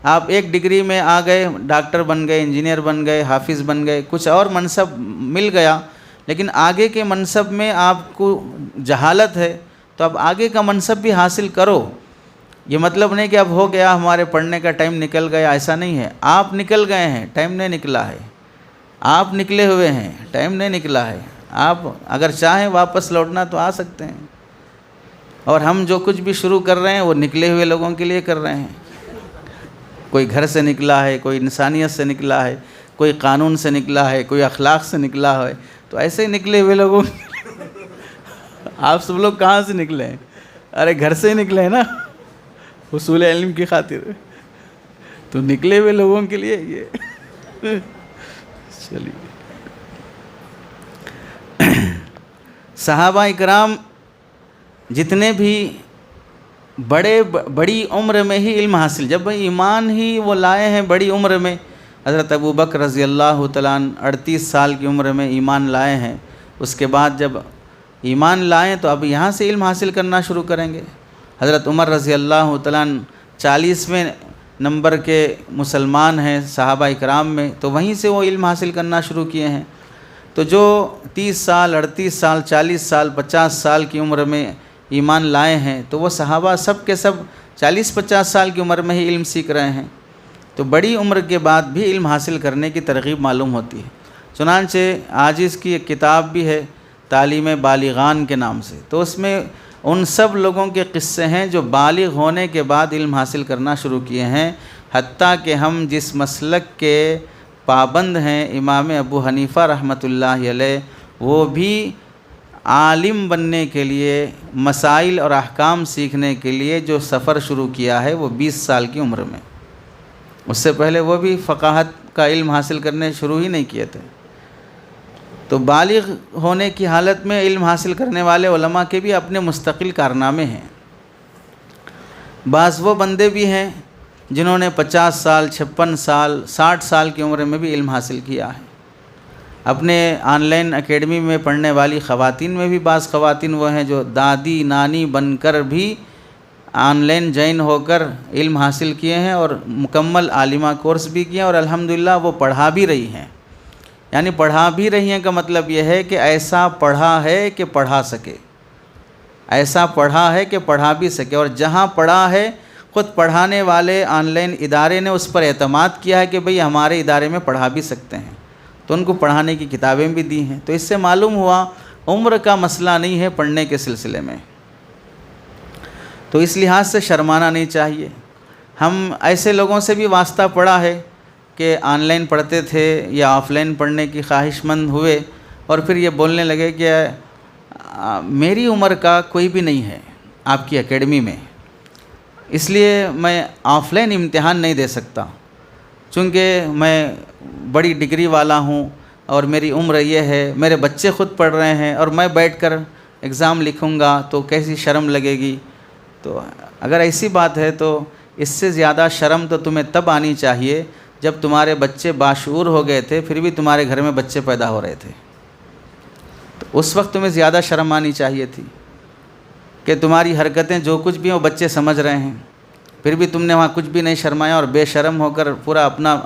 آپ ایک ڈگری میں آ گئے، ڈاکٹر بن گئے، انجینئر بن گئے، حافظ بن گئے، کچھ اور منصب مل گیا، لیکن آگے کے منصب میں آپ کو جہالت ہے، تو اب آگے کا منصب بھی حاصل کرو۔ یہ مطلب نہیں کہ اب ہو گیا، ہمارے پڑھنے کا ٹائم نکل گیا، ایسا نہیں ہے۔ آپ نکل گئے ہیں، ٹائم نہیں نکلا ہے۔ آپ نکلے ہوئے ہیں، ٹائم نہیں نکلا ہے۔ آپ اگر چاہیں واپس لوٹنا تو آ سکتے ہیں۔ اور ہم جو کچھ بھی شروع کر رہے ہیں وہ نکلے ہوئے لوگوں کے لیے کر رہے ہیں۔ کوئی گھر سے نکلا ہے، کوئی انسانیت سے نکلا ہے، کوئی قانون سے نکلا ہے، کوئی اخلاق سے نکلا ہے، تو ایسے ہی نکلے ہوئے لوگوں آپ سب لوگ کہاں سے نکلے ہیں؟ ارے گھر سے ہی نکلے ہیں نا، حصول علم کی خاطر، تو نکلے ہوئے لوگوں کے لیے یہ چلیے۔ صحابہ اکرام جتنے بھی بڑی عمر میں ہی علم حاصل، جب ایمان ہی وہ لائے ہیں بڑی عمر میں۔ حضرت ابوبکر رضی اللہ تعالیٰ عنہ 38 سال کی عمر میں ایمان لائے ہیں، اس کے بعد جب ایمان لائیں تو اب یہاں سے علم حاصل کرنا شروع کریں گے۔ حضرت عمر رضی اللہ تعالیٰ عنہ 40ویں نمبر کے مسلمان ہیں صحابہ اکرام میں، تو وہیں سے وہ علم حاصل کرنا شروع کیے ہیں۔ تو جو 30 سال، 38 سال، 40 سال، 50 سال کی عمر میں ایمان لائے ہیں، تو وہ صحابہ سب کے سب 40-50 سال کی عمر میں ہی علم سیکھ رہے ہیں۔ تو بڑی عمر کے بعد بھی علم حاصل کرنے کی ترغیب معلوم ہوتی ہے۔ چنانچہ عاجز کی ایک کتاب بھی ہے تعلیم بالغان کے نام سے، تو اس میں ان سب لوگوں کے قصے ہیں جو بالغ ہونے کے بعد علم حاصل کرنا شروع کیے ہیں، حتیٰ کہ ہم جس مسلک کے پابند ہیں امام ابو حنیفہ رحمۃ اللہ علیہ، وہ بھی عالم بننے کے لیے، مسائل اور احکام سیکھنے کے لیے جو سفر شروع کیا ہے وہ 20 سال کی عمر میں۔ اس سے پہلے وہ بھی فقاہت کا علم حاصل کرنے شروع ہی نہیں کیے تھے۔ تو بالغ ہونے کی حالت میں علم حاصل کرنے والے علماء کے بھی اپنے مستقل کارنامے ہیں۔ بعض وہ بندے بھی ہیں جنہوں نے 50 سال، 56 سال، 60 سال کی عمر میں بھی علم حاصل کیا ہے۔ اپنے آن لائن اکیڈمی میں پڑھنے والی خواتین میں بھی بعض خواتین وہ ہیں جو دادی نانی بن کر بھی آن لائن جوائن ہو کر علم حاصل کیے ہیں اور مکمل عالمہ کورس بھی کیے ہیں، اور الحمدللہ وہ پڑھا بھی رہی ہیں۔ یعنی پڑھا بھی رہی ہیں کا مطلب یہ ہے کہ ایسا پڑھا ہے کہ پڑھا سکے، ایسا پڑھا ہے کہ پڑھا بھی سکے، اور جہاں پڑھا ہے خود پڑھانے والے آن لائن ادارے نے اس پر اعتماد کیا ہے کہ بھئی ہمارے ادارے میں پڑھا بھی سکتے ہیں، تو ان کو پڑھانے کی کتابیں بھی دی ہیں۔ تو اس سے معلوم ہوا عمر کا مسئلہ نہیں ہے پڑھنے کے سلسلے میں، تو اس لحاظ سے شرمانا نہیں چاہیے۔ ہم ایسے لوگوں سے بھی واسطہ پڑا ہے کہ آن لائن پڑھتے تھے یا آف لائن پڑھنے کی خواہش مند ہوئے، اور پھر یہ بولنے لگے کہ میری عمر کا کوئی بھی نہیں ہے آپ کی اکیڈمی میں، اس لیے میں آف لائن امتحان نہیں دے سکتا، چونکہ میں بڑی ڈگری والا ہوں اور میری عمر یہ ہے، میرے بچے خود پڑھ رہے ہیں اور میں بیٹھ کر ایگزام لکھوں گا تو کیسی شرم لگے گی۔ تو اگر ایسی بات ہے تو اس سے زیادہ شرم تو تمہیں تب آنی چاہیے جب تمہارے بچے باشعور ہو گئے تھے، پھر بھی تمہارے گھر میں بچے پیدا ہو رہے تھے، تو اس وقت تمہیں زیادہ شرم آنی چاہیے تھی کہ تمہاری حرکتیں جو کچھ بھی ہیں وہ بچے سمجھ رہے ہیں، پھر بھی تم نے وہاں کچھ بھی نہیں شرمایا اور بے شرم ہو کر پورا اپنا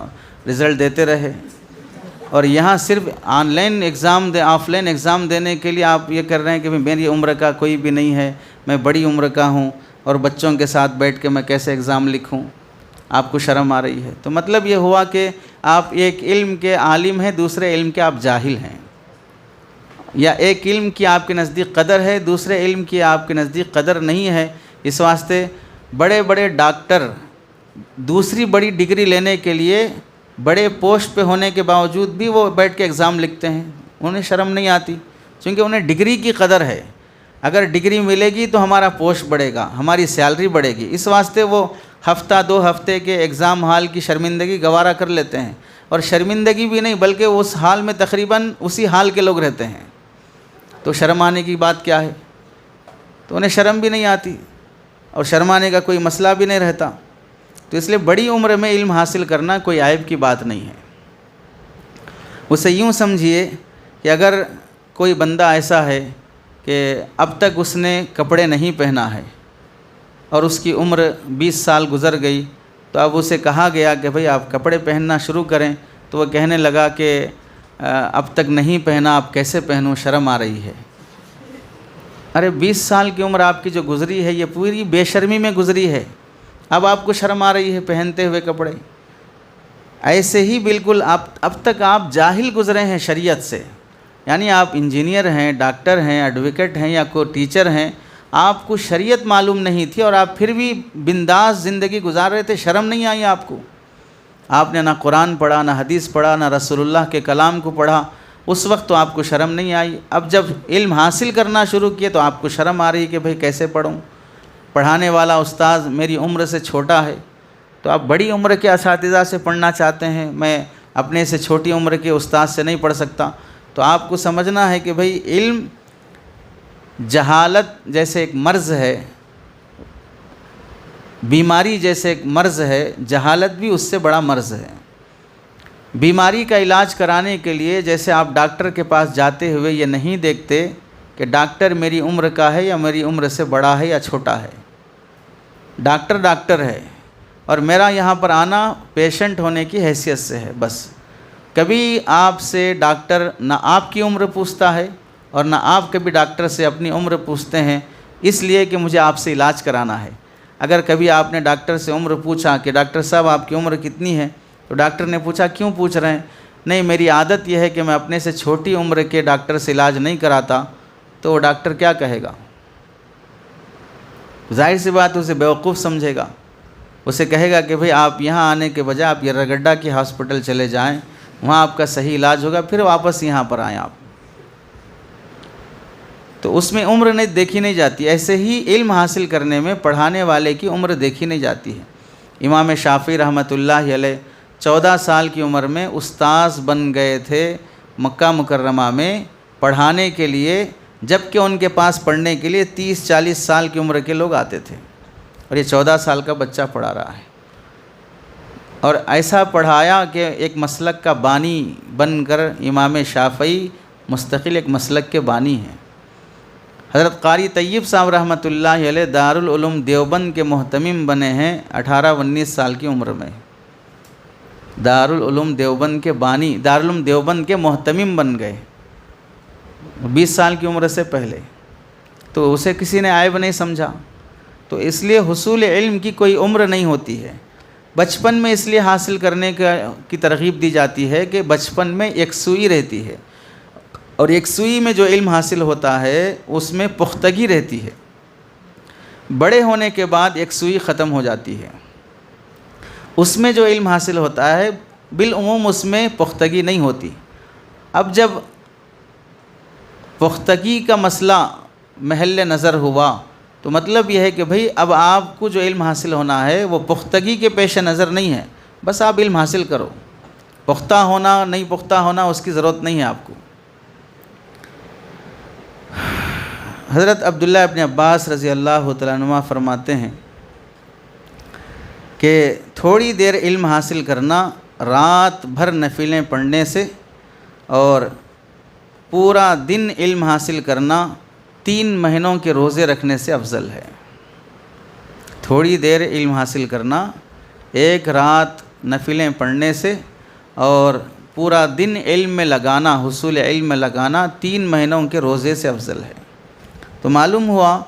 رزلٹ دیتے رہے۔ اور یہاں صرف on line exam of line exam دینے کے لیے آپ یہ کر رہے ہیں کہ میری عمر کا کوئی بھی نہیں ہے، میں بڑی عمر کا ہوں اور بچوں کے ساتھ بیٹھ کے میں کیسے ایگزام لکھوں، آپ کو شرم آ رہی ہے۔ تو مطلب یہ ہوا کہ آپ ایک علم کے عالم ہیں، دوسرے علم کے آپ جاہل ہیں، یا ایک علم کی آپ کے نزدیک قدر ہے، دوسرے علم کی آپ کے نزدیک قدر نہیں ہے۔ اس واسطے بڑے بڑے ڈاکٹر دوسری بڑی ڈگری لینے کے لیے بڑے پوسٹ پہ ہونے کے باوجود بھی وہ بیٹھ کے ایگزام لکھتے ہیں، انہیں شرم نہیں آتی، چونکہ انہیں ڈگری کی قدر ہے۔ اگر ڈگری ملے گی تو ہمارا پوسٹ بڑھے گا، ہماری سیلری بڑھے گی، اس واسطے وہ ہفتہ 2 ہفتے کے ایگزام ہال کی شرمندگی گوارا کر لیتے ہیں، اور شرمندگی بھی نہیں بلکہ اس حال میں تقریباً اسی حال کے لوگ رہتے ہیں، تو شرم آنے کی بات کیا ہے؟ تو انہیں شرم بھی نہیں آتی اور شرمانے کا کوئی مسئلہ بھی نہیں رہتا۔ تو اس لیے بڑی عمر میں علم حاصل کرنا کوئی عیب کی بات نہیں ہے۔ اسے یوں سمجھیے کہ اگر کوئی بندہ ایسا ہے کہ اب تک اس نے کپڑے نہیں پہنا ہے اور اس کی عمر 20 سال گزر گئی، تو اب اسے کہا گیا کہ بھئی آپ کپڑے پہننا شروع کریں، تو وہ کہنے لگا کہ اب تک نہیں پہنا، اب کیسے پہنوں، شرم آ رہی ہے۔ ارے 20 سال کی عمر آپ کی جو گزری ہے یہ پوری بے شرمی میں گزری ہے، اب آپ کو شرم آ رہی ہے پہنتے ہوئے کپڑے۔ ایسے ہی بالکل اب تک آپ جاہل گزرے ہیں شریعت سے، یعنی آپ انجینئر ہیں، ڈاکٹر ہیں، ایڈوکیٹ ہیں یا کوئی ٹیچر ہیں، آپ کو شریعت معلوم نہیں تھی اور آپ پھر بھی بنداس زندگی گزار رہے تھے، شرم نہیں آئی آپ کو؟ آپ نے نہ قرآن پڑھا، نہ حدیث پڑھا، نہ رسول اللہ کے کلام کو پڑھا، اس وقت تو آپ کو شرم نہیں آئی۔ اب جب علم حاصل کرنا شروع کیے تو آپ کو شرم آ رہی کہ بھئی کیسے پڑھوں، پڑھانے والا استاذ میری عمر سے چھوٹا ہے، تو آپ بڑی عمر کے اساتذہ سے پڑھنا چاہتے ہیں، میں اپنے سے چھوٹی عمر کے استاذ سے نہیں پڑھ سکتا۔ تو آپ کو سمجھنا ہے کہ بھئی علم جہالت جیسے ایک مرض ہے، بیماری جیسے ایک مرض ہے، جہالت بھی اس سے بڑا مرض ہے۔ بیماری کا علاج کرانے کے لیے جیسے آپ ڈاکٹر کے پاس جاتے ہوئے یہ نہیں دیکھتے کہ ڈاکٹر میری عمر کا ہے یا میری عمر سے بڑا ہے یا چھوٹا ہے، ڈاکٹر ہے، اور میرا یہاں پر آنا پیشنٹ ہونے کی حیثیت سے ہے بس۔ کبھی آپ سے ڈاکٹر نہ آپ کی عمر پوچھتا ہے اور نہ آپ کبھی ڈاکٹر سے اپنی عمر پوچھتے ہیں، اس لیے کہ مجھے آپ سے علاج کرانا ہے۔ اگر کبھی آپ نے ڈاکٹر سے عمر پوچھا کہ ڈاکٹر صاحب آپ کی عمر کتنی ہے، تو ڈاکٹر نے پوچھا کیوں پوچھ رہے ہیں؟ نہیں، میری عادت یہ ہے کہ میں اپنے سے چھوٹی عمر کے ڈاکٹر سے علاج نہیں کراتا، تو وہ ڈاکٹر کیا کہے گا؟ ظاہر سی بات اسے بیوقوف سمجھے گا، اسے کہے گا کہ بھئی آپ یہاں آنے کے بجائے آپ یرگڈا کی ہاسپٹل چلے جائیں، وہاں آپ کا صحیح علاج ہوگا، پھر واپس یہاں پر آئیں آپ۔ تو اس میں عمر نہیں دیکھی نہیں جاتی۔ ایسے ہی علم حاصل کرنے میں پڑھانے والے کی عمر دیکھی نہیں جاتی ہے۔ امام شافعی رحمۃ اللہ علیہ 14 سال کی عمر میں استاذ بن گئے تھے مکہ مکرمہ میں پڑھانے کے لیے، جبکہ ان کے پاس پڑھنے کے لیے 30-40 سال کی عمر کے لوگ آتے تھے، اور یہ 14 سال کا بچہ پڑھا رہا ہے، اور ایسا پڑھایا کہ ایک مسلک کا بانی بن کر امام شافعی مستقل ایک مسلک کے بانی ہیں۔ حضرت قاری طیب صاحب رحمۃ اللہ علیہ دارالعلوم دیوبند کے محتمم بنے ہیں 18-19 سال کی عمر میں، دارالعلوم دیوبند کے بانی، دارالعلوم دیوبند کے محتمم بن گئے 20 سال کی عمر سے پہلے، تو اسے کسی نے عیب نہیں سمجھا۔ تو اس لیے حصول علم کی کوئی عمر نہیں ہوتی ہے۔ بچپن میں اس لیے حاصل کرنے کی ترغیب دی جاتی ہے کہ بچپن میں یکسوئی رہتی ہے، اور یکسوئی میں جو علم حاصل ہوتا ہے اس میں پختگی رہتی ہے۔ بڑے ہونے کے بعد یکسوئی ختم ہو جاتی ہے، اس میں جو علم حاصل ہوتا ہے بالعموم اس میں پختگی نہیں ہوتی۔ اب جب پختگی کا مسئلہ محل نظر ہوا تو مطلب یہ ہے کہ بھئی اب آپ کو جو علم حاصل ہونا ہے وہ پختگی کے پیش نظر نہیں ہے، بس آپ علم حاصل کرو، پختہ ہونا نہیں پختہ ہونا اس کی ضرورت نہیں ہے آپ کو۔ حضرت عبداللہ ابن عباس رضی اللہ تعالیٰ عنہ فرماتے ہیں کہ تھوڑی دیر علم حاصل کرنا رات بھر نفلیں پڑھنے سے، اور پورا دن علم حاصل کرنا 3 مہینوں کے روزے رکھنے سے افضل ہے۔ تھوڑی دیر علم حاصل کرنا ایک رات نفلیں پڑھنے سے، اور پورا دن علم میں لگانا، حصول علم میں لگانا 3 مہینوں کے روزے سے افضل ہے۔ تو معلوم ہوا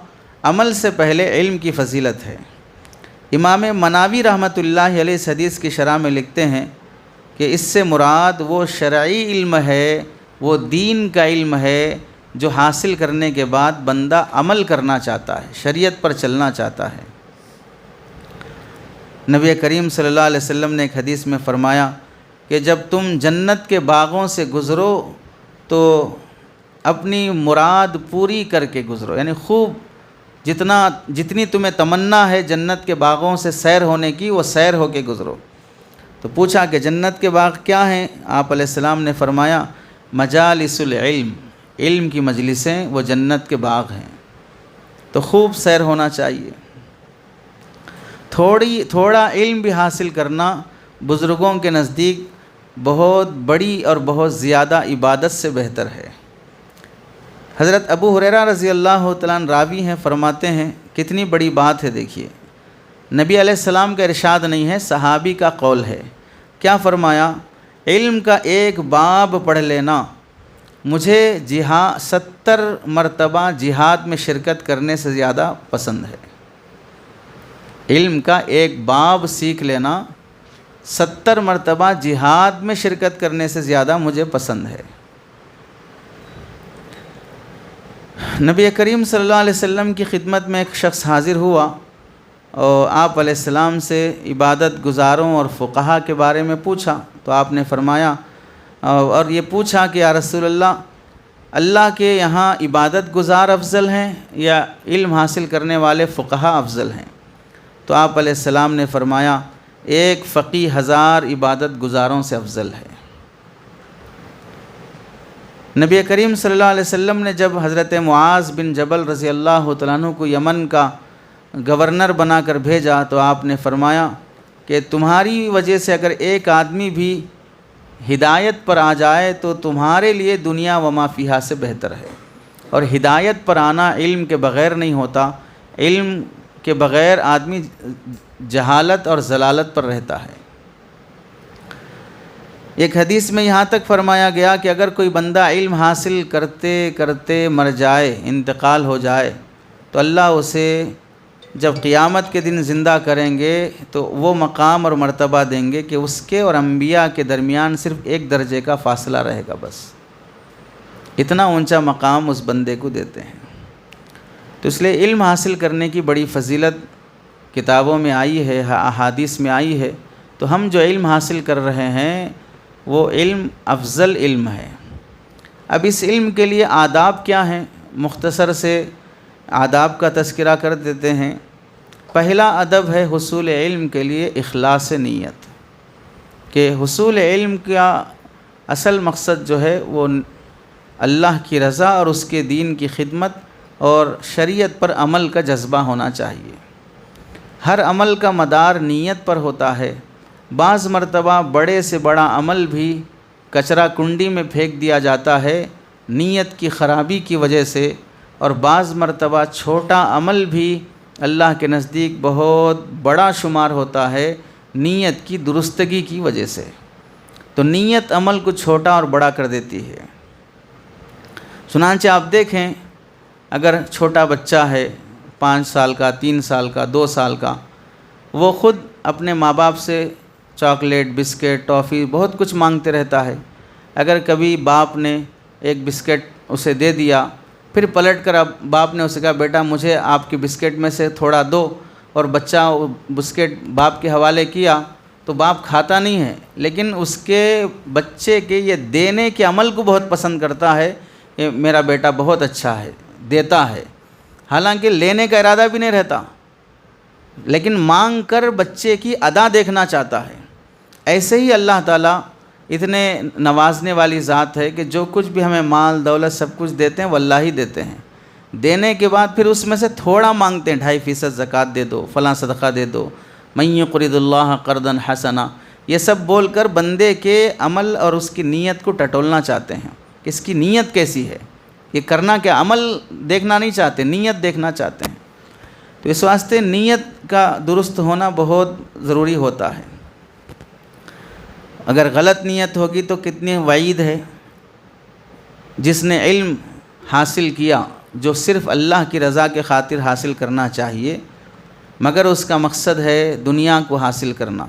عمل سے پہلے علم کی فضیلت ہے۔ امام مناوی رحمۃ اللہ علیہ اس حدیث کی شرح میں لکھتے ہیں کہ اس سے مراد وہ شرعی علم ہے، وہ دین کا علم ہے جو حاصل کرنے کے بعد بندہ عمل کرنا چاہتا ہے، شریعت پر چلنا چاہتا ہے۔ نبی کریم صلی اللہ علیہ وسلم نے ایک حدیث میں فرمایا کہ جب تم جنت کے باغوں سے گزرو تو اپنی مراد پوری کر کے گزرو، یعنی خوب جتنی تمہیں تمنا ہے جنت کے باغوں سے سیر ہونے کی وہ سیر ہو کے گزرو۔ تو پوچھا کہ جنت کے باغ کیا ہیں؟ آپ علیہ السلام نے فرمایا مجالس العلم، علم کی مجلسیں وہ جنت کے باغ ہیں۔ تو خوب سیر ہونا چاہیے۔ تھوڑا علم بھی حاصل کرنا بزرگوں کے نزدیک بہت بڑی اور بہت زیادہ عبادت سے بہتر ہے۔ حضرت ابو ہریرہ رضی اللہ تعالیٰ عنہ راوی ہیں، فرماتے ہیں کتنی بڑی بات ہے، دیکھیے نبی علیہ السلام کا ارشاد نہیں ہے، صحابی کا قول ہے۔ کیا فرمایا؟ علم کا ایک باب پڑھ لینا مجھے 70 مرتبہ جہاد میں شرکت کرنے سے زیادہ پسند ہے۔ علم کا ایک باب سیکھ لینا 70 مرتبہ جہاد میں شرکت کرنے سے زیادہ مجھے پسند ہے۔ نبی کریم صلی اللہ علیہ وسلم کی خدمت میں ایک شخص حاضر ہوا اور آپ علیہ السلام سے عبادت گزاروں اور فقہا کے بارے میں پوچھا، تو آپ نے فرمایا اور یہ پوچھا کہ یا رسول اللہ، اللہ کے یہاں عبادت گزار افضل ہیں یا علم حاصل کرنے والے فقہا افضل ہیں؟ تو آپ علیہ السلام نے فرمایا، ایک فقیہ 1000 عبادت گزاروں سے افضل ہے۔ نبی کریم صلی اللہ علیہ وسلم نے جب حضرت معاذ بن جبل رضی اللہ تعالیٰ عنہ کو یمن کا گورنر بنا کر بھیجا تو آپ نے فرمایا کہ تمہاری وجہ سے اگر ایک آدمی بھی ہدایت پر آ جائے تو تمہارے لیے دنیا و ما فیہا سے بہتر ہے۔ اور ہدایت پر آنا علم کے بغیر نہیں ہوتا، علم کے بغیر آدمی جہالت اور ضلالت پر رہتا ہے۔ ایک حدیث میں یہاں تک فرمایا گیا کہ اگر کوئی بندہ علم حاصل کرتے کرتے مر جائے، انتقال ہو جائے، تو اللہ اسے جب قیامت کے دن زندہ کریں گے تو وہ مقام اور مرتبہ دیں گے کہ اس کے اور انبیاء کے درمیان صرف 1 درجے کا فاصلہ رہے گا، بس اتنا اونچا مقام اس بندے کو دیتے ہیں۔ تو اس لیے علم حاصل کرنے کی بڑی فضیلت کتابوں میں آئی ہے، احادیث میں آئی ہے۔ تو ہم جو علم حاصل کر رہے ہیں وہ علم افضل علم ہے۔ اب اس علم کے لیے آداب کیا ہیں؟ مختصر سے آداب کا تذکرہ کر دیتے ہیں۔ پہلا ادب ہے حصول علم کے لیے اخلاص نیت، کہ حصول علم کا اصل مقصد جو ہے وہ اللہ کی رضا اور اس کے دین کی خدمت اور شریعت پر عمل کا جذبہ ہونا چاہیے۔ ہر عمل کا مدار نیت پر ہوتا ہے۔ بعض مرتبہ بڑے سے بڑا عمل بھی کچرا کنڈی میں پھینک دیا جاتا ہے نیت کی خرابی کی وجہ سے، اور بعض مرتبہ چھوٹا عمل بھی اللہ کے نزدیک بہت بڑا شمار ہوتا ہے نیت کی درستگی کی وجہ سے۔ تو نیت عمل کو چھوٹا اور بڑا کر دیتی ہے۔ چنانچہ آپ دیکھیں، اگر چھوٹا بچہ ہے 5 سال کا، 3 سال کا، 2 سال کا، وہ خود اپنے ماں باپ سے چاکلیٹ، بسکٹ، ٹافی بہت کچھ مانگتے رہتا ہے۔ اگر کبھی باپ نے ایک بسکٹ اسے دے دیا، پھر پلٹ کر اب باپ نے اسے کہا بیٹا مجھے آپ کی بسکٹ میں سے تھوڑا دو، اور بچہ بسکٹ باپ کے حوالے کیا، تو باپ کھاتا نہیں ہے، لیکن اس کے بچے کے یہ دینے کے عمل کو بہت پسند کرتا ہے کہ میرا بیٹا بہت اچھا ہے، دیتا ہے، حالانکہ لینے کا ارادہ بھی نہیں رہتا، لیکن مانگ کر بچے کی ادا دیکھنا چاہتا ہے۔ ایسے ہی اللہ تعالیٰ اتنے نوازنے والی ذات ہے کہ جو کچھ بھی ہمیں مال دولت سب کچھ دیتے ہیں وہ اللہ ہی دیتے ہیں۔ دینے کے بعد پھر اس میں سے تھوڑا مانگتے ہیں، 2.5% زکوٰۃ دے دو، فلاں صدقہ دے دو، من یقرض اللہ قرضا حسنا، یہ سب بول کر بندے کے عمل اور اس کی نیت کو ٹٹولنا چاہتے ہیں کہ اس کی نیت کیسی ہے۔ یہ کرنا کیا، عمل دیکھنا نہیں چاہتے، نیت دیکھنا چاہتے ہیں۔ تو اس واسطے نیت کا درست ہونا بہت ضروری ہوتا ہے۔ اگر غلط نیت ہوگی تو کتنی وعید ہے۔ جس نے علم حاصل کیا جو صرف اللہ کی رضا کے خاطر حاصل کرنا چاہیے، مگر اس کا مقصد ہے دنیا کو حاصل کرنا،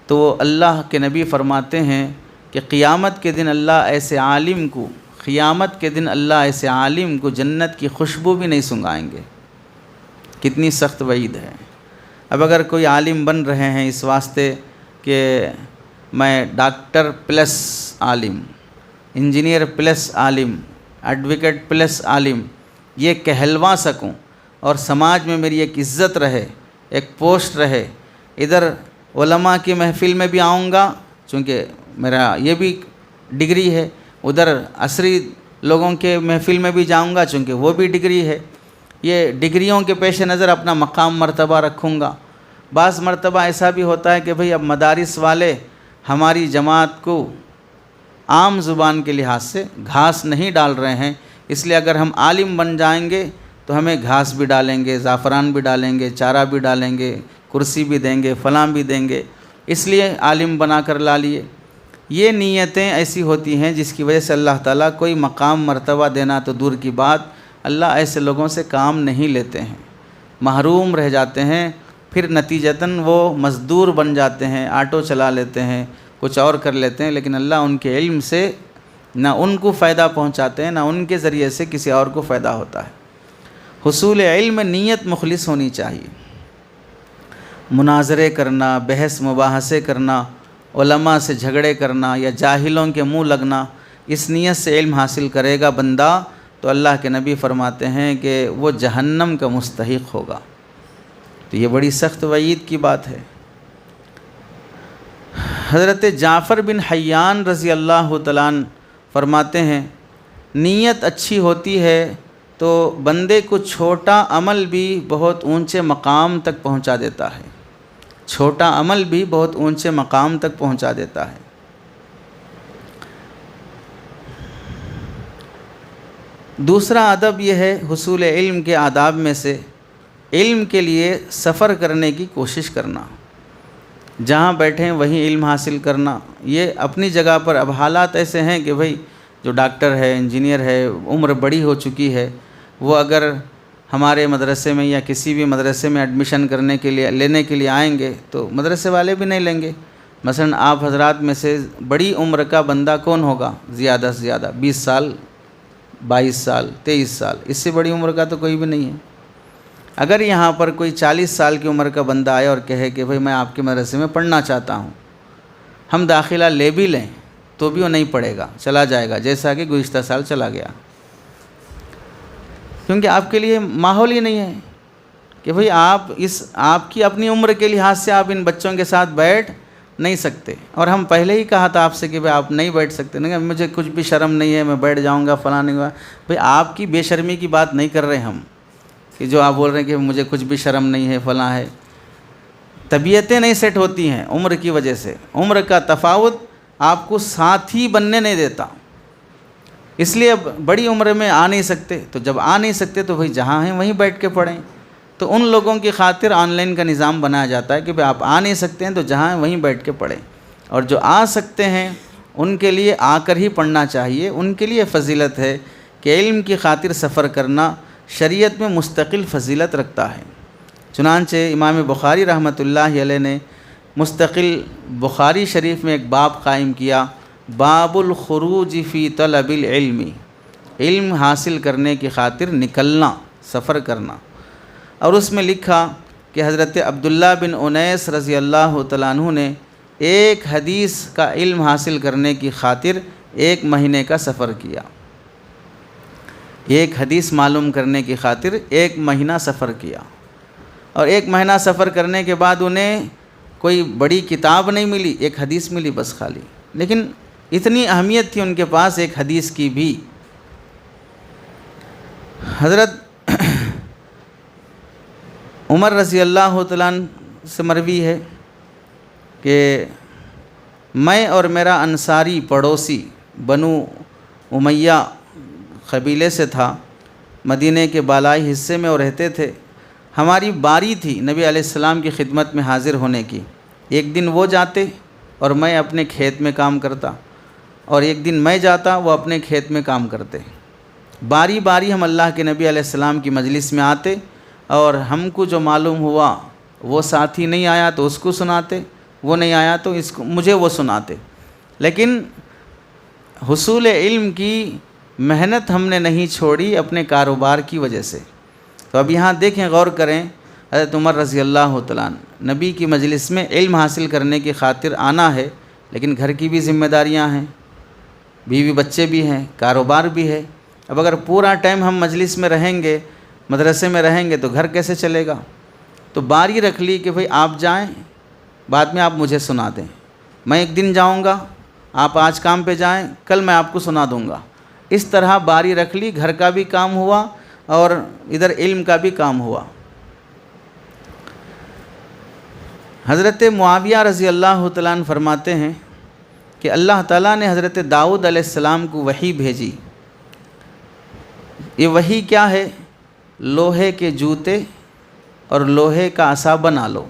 تو اللہ کے نبی فرماتے ہیں کہ قیامت کے دن اللہ ایسے عالم کو جنت کی خوشبو بھی نہیں سنگھائیں گے۔ کتنی سخت وعید ہے۔ اب اگر کوئی عالم بن رہے ہیں اس واسطے کہ میں ڈاکٹر پلس عالم، انجینئر پلس عالم، ایڈوکیٹ پلس عالم یہ کہلوا سکوں اور سماج میں میری ایک عزت رہے، ایک پوسٹ رہے، ادھر علماء کی محفل میں بھی آؤں گا چونکہ میرا یہ بھی ڈگری ہے، ادھر عصری لوگوں کے محفل میں بھی جاؤں گا چونکہ وہ بھی ڈگری ہے، یہ ڈگریوں کے پیش نظر اپنا مقام مرتبہ رکھوں گا۔ بعض مرتبہ ایسا بھی ہوتا ہے کہ بھئی اب مدارس والے ہماری جماعت کو عام زبان کے لحاظ سے گھاس نہیں ڈال رہے ہیں، اس لیے اگر ہم عالم بن جائیں گے تو ہمیں گھاس بھی ڈالیں گے، زعفران بھی ڈالیں گے، چارہ بھی ڈالیں گے، کرسی بھی دیں گے، فلاں بھی دیں گے، اس لیے عالم بنا کر لا لیے۔ یہ نیتیں ایسی ہوتی ہیں جس کی وجہ سے اللہ تعالیٰ کوئی مقام مرتبہ دینا تو دور کی بات، اللہ ایسے لوگوں سے کام نہیں لیتے ہیں، محروم رہ جاتے ہیں، پھر نتیجتاً وہ مزدور بن جاتے ہیں، آٹو چلا لیتے ہیں، کچھ اور کر لیتے ہیں، لیکن اللہ ان کے علم سے نہ ان کو فائدہ پہنچاتے ہیں، نہ ان کے ذریعے سے کسی اور کو فائدہ ہوتا ہے۔ حصول علم میں نیت مخلص ہونی چاہیے۔ مناظرے کرنا، بحث مباحثے کرنا، علماء سے جھگڑے کرنا یا جاہلوں کے منہ لگنا، اس نیت سے علم حاصل کرے گا بندہ تو اللہ کے نبی فرماتے ہیں کہ وہ جہنم کا مستحق ہوگا۔ تو یہ بڑی سخت وعید کی بات ہے۔ حضرت جعفر بن حیان رضی اللہ تعالیٰ عنہ فرماتے ہیں نیت اچھی ہوتی ہے تو بندے کو چھوٹا عمل بھی بہت اونچے مقام تک پہنچا دیتا ہے، چھوٹا عمل بھی بہت اونچے مقام تک پہنچا دیتا ہے۔ دوسرا ادب یہ ہے حصول علم کے آداب میں سے علم کے لیے سفر کرنے کی کوشش کرنا، جہاں بیٹھیں وہیں علم حاصل کرنا۔ یہ اپنی جگہ پر اب حالات ایسے ہیں کہ بھئی جو ڈاکٹر ہے، انجینئر ہے، عمر بڑی ہو چکی ہے، وہ اگر ہمارے مدرسے میں یا کسی بھی مدرسے میں ایڈمیشن لینے کے لیے آئیں گے تو مدرسے والے بھی نہیں لیں گے۔ مثلا آپ حضرات میں سے بڑی عمر کا بندہ کون ہوگا؟ زیادہ سے زیادہ 20 سال، 22 سال، 23 سال، اس سے بڑی عمر کا تو کوئی بھی نہیں ہے۔ اگر یہاں پر کوئی 40 سال کی عمر کا بندہ آئے اور کہے کہ بھئی میں آپ کے مدرسے میں پڑھنا چاہتا ہوں، ہم داخلہ لے بھی لیں تو بھی وہ نہیں پڑھے گا، چلا جائے گا، جیسا کہ گزشتہ سال چلا گیا، کیونکہ آپ کے لیے ماحول ہی نہیں ہے کہ بھئی آپ کی اپنی عمر کے لحاظ سے آپ ان بچوں کے ساتھ بیٹھ نہیں سکتے۔ اور ہم پہلے ہی کہا تھا آپ سے کہ بھئی آپ نہیں بیٹھ سکتے، نہیں مجھے کچھ بھی شرم نہیں ہے، میں بیٹھ جاؤں گا، فلاں نہیں ہوا۔ بھئی آپ کی بے شرمی کی بات نہیں کر رہے ہم، کہ جو آپ بول رہے ہیں کہ مجھے کچھ بھی شرم نہیں ہے، فلاں ہے۔ طبیعتیں نہیں سیٹ ہوتی ہیں عمر کی وجہ سے، عمر کا تفاوت آپ کو ساتھی بننے نہیں دیتا، اس لیے اب بڑی عمر میں آ نہیں سکتے۔ تو جب آ نہیں سکتے تو بھئی جہاں ہیں وہیں بیٹھ کے پڑھیں۔ تو ان لوگوں کی خاطر آن لائن کا نظام بنایا جاتا ہے کہ بھئی آپ آ نہیں سکتے ہیں تو جہاں ہیں وہیں بیٹھ کے پڑھیں، اور جو آ سکتے ہیں ان کے لیے آ کر ہی پڑھنا چاہیے۔ ان کے لیے فضیلت ہے کہ علم کی خاطر سفر کرنا شریعت میں مستقل فضیلت رکھتا ہے۔ چنانچہ امام بخاری رحمۃ اللہ علیہ نے مستقل بخاری شریف میں ایک باب قائم کیا، باب الخروج فی طلب العلم، علم حاصل کرنے کی خاطر نکلنا، سفر کرنا۔ اور اس میں لکھا کہ حضرت عبداللہ بن انیس رضی اللہ تعالیٰ عنہ نے ایک حدیث کا علم حاصل کرنے کی خاطر 1 مہینے کا سفر کیا، ایک حدیث معلوم کرنے کی خاطر 1 مہینہ سفر کیا، اور 1 مہینہ سفر کرنے کے بعد انہیں کوئی بڑی کتاب نہیں ملی، ایک حدیث ملی بس خالی، لیکن اتنی اہمیت تھی ان کے پاس ایک حدیث کی بھی۔ حضرت عمر رضی اللہ تعالیٰ عنہ سے مروی ہے کہ میں اور میرا انصاری پڑوسی بنو امیہ قبیلے سے تھا، مدینے کے بالائی حصے میں وہ رہتے تھے۔ ہماری باری تھی نبی علیہ السلام کی خدمت میں حاضر ہونے کی۔ ایک دن وہ جاتے اور میں اپنے کھیت میں کام کرتا، اور ایک دن میں جاتا وہ اپنے کھیت میں کام کرتے۔ باری باری ہم اللہ کے نبی علیہ السلام کی مجلس میں آتے، اور ہم کو جو معلوم ہوا وہ ساتھی نہیں آیا تو اس کو سناتے، وہ نہیں آیا تو مجھے وہ سناتے۔ لیکن حصول علم کی محنت ہم نے نہیں چھوڑی اپنے کاروبار کی وجہ سے۔ تو اب یہاں دیکھیں، غور کریں، حضرت عمر رضی اللہ تعالیٰ عنہ نبی کی مجلس میں علم حاصل کرنے کی خاطر آنا ہے، لیکن گھر کی بھی ذمہ داریاں ہیں، بیوی بچے بھی ہیں، کاروبار بھی ہے۔ اب اگر پورا ٹائم ہم مجلس میں رہیں گے، مدرسے میں رہیں گے تو گھر کیسے چلے گا؟ تو باری رکھ لی کہ بھئی آپ جائیں، بعد میں آپ مجھے سنا دیں، میں ایک دن جاؤں گا، آپ آج کام پہ جائیں، کل میں آپ کو سنا دوں گا۔ اس طرح باری رکھ لی، گھر کا بھی کام ہوا اور ادھر علم کا بھی کام ہوا۔ حضرت معاویہ رضی اللہ تعالیٰ عنہ فرماتے ہیں کہ اللہ تعالیٰ نے حضرت داؤد علیہ السلام کو وحی بھیجی۔ یہ وحی کیا ہے؟ لوہے کے جوتے اور لوہے کا عصا بنا لو،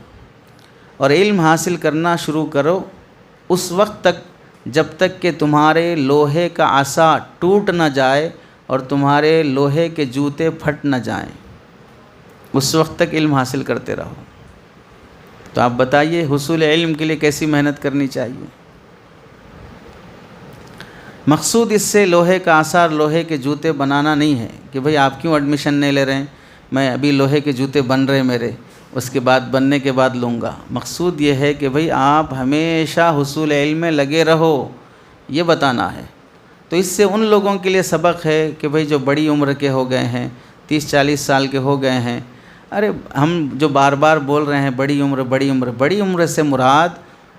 اور علم حاصل کرنا شروع کرو اس وقت تک جب تک کہ تمہارے لوہے کا عصا ٹوٹ نہ جائے اور تمہارے لوہے کے جوتے پھٹ نہ جائیں، اس وقت تک علم حاصل کرتے رہو۔ تو آپ بتائیے حصول علم کے لیے کیسی محنت کرنی چاہیے؟ مقصود اس سے لوہے کا عصا اور لوہے کے جوتے بنانا نہیں ہے کہ بھئی آپ کیوں ایڈمیشن نہیں لے رہے ہیں، میں ابھی لوہے کے جوتے بن رہے میرے، اس کے بعد بننے کے بعد لوں گا۔ مقصود یہ ہے کہ بھئی آپ ہمیشہ حصول علم میں لگے رہو، یہ بتانا ہے۔ تو اس سے ان لوگوں کے لیے سبق ہے کہ بھئی جو بڑی عمر کے ہو گئے ہیں، 30-40 سال کے ہو گئے ہیں، ارے ہم جو بار بار بول رہے ہیں بڑی عمر بڑی عمر، بڑی عمر سے مراد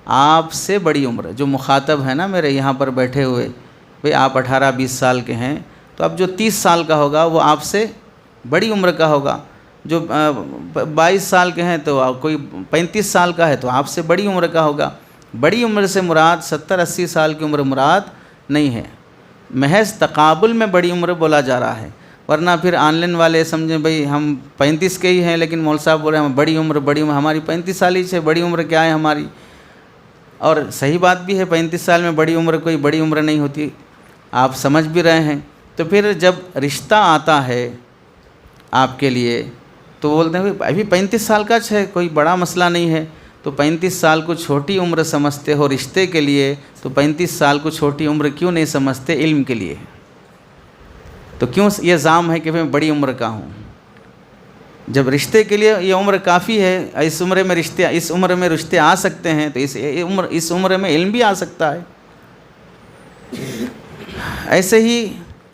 آپ سے بڑی عمر، جو مخاطب ہے نا میرے یہاں پر بیٹھے ہوئے، بھئی آپ 18-20 سال کے ہیں، تو اب جو 30 سال کا ہوگا وہ آپ سے بڑی عمر کا ہوگا، جو 22 سال کے ہیں تو کوئی 35 سال کا ہے تو آپ سے بڑی عمر کا ہوگا۔ بڑی عمر سے مراد 70-80 سال کی عمر مراد نہیں ہے، محض تقابل میں بڑی عمر بولا جا رہا ہے، ورنہ پھر آن لائن والے سمجھیں بھئی ہم 35 کے ہی ہیں لیکن مول صاحب بول رہے ہیں ہم بڑی عمر ہماری 35 سال ہی سے بڑی عمر کیا ہے ہماری۔ اور صحیح بات بھی ہے، 35 سال میں بڑی عمر کوئی بڑی عمر نہیں ہوتی، آپ سمجھ بھی رہے ہیں۔ تو پھر جب رشتہ آتا ہے آپ کے لیے تو بولتے ہیں ابھی 35 سال کا ہے، کوئی بڑا مسئلہ نہیں ہے، تو 35 سال کو چھوٹی عمر سمجھتے ہو رشتے کے لیے، تو 35 سال کو چھوٹی عمر کیوں نہیں سمجھتے علم کے لیے؟ تو کیوں یہ زعم ہے کہ میں بڑی عمر کا ہوں؟ جب رشتے کے لیے یہ عمر کافی ہے، اس عمر میں رشتے آ سکتے ہیں، تو اس عمر میں علم بھی آ سکتا ہے۔ ایسے ہی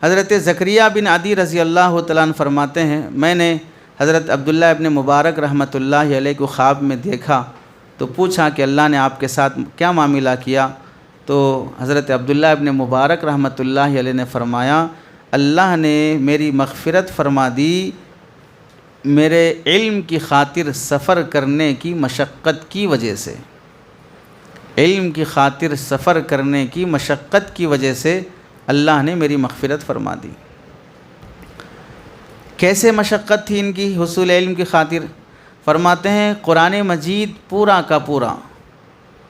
حضرت زکریا بن عدی رضی اللہ تعالیٰ عنہ فرماتے ہیں، میں نے حضرت عبداللہ ابن مبارک رحمۃ اللہ علیہ کو خواب میں دیکھا تو پوچھا کہ اللہ نے آپ کے ساتھ کیا معاملہ کیا؟ تو حضرت عبداللہ ابن مبارک رحمۃ اللہ علیہ نے فرمایا اللہ نے میری مغفرت فرما دی میرے علم کی خاطر سفر کرنے کی مشقت کی وجہ سے، علم کی خاطر سفر کرنے کی مشقت کی وجہ سے اللہ نے میری مغفرت فرما دی۔ کیسے مشقت تھی ان کی حصول علم کی خاطر؟ فرماتے ہیں قرآن مجید پورا کا پورا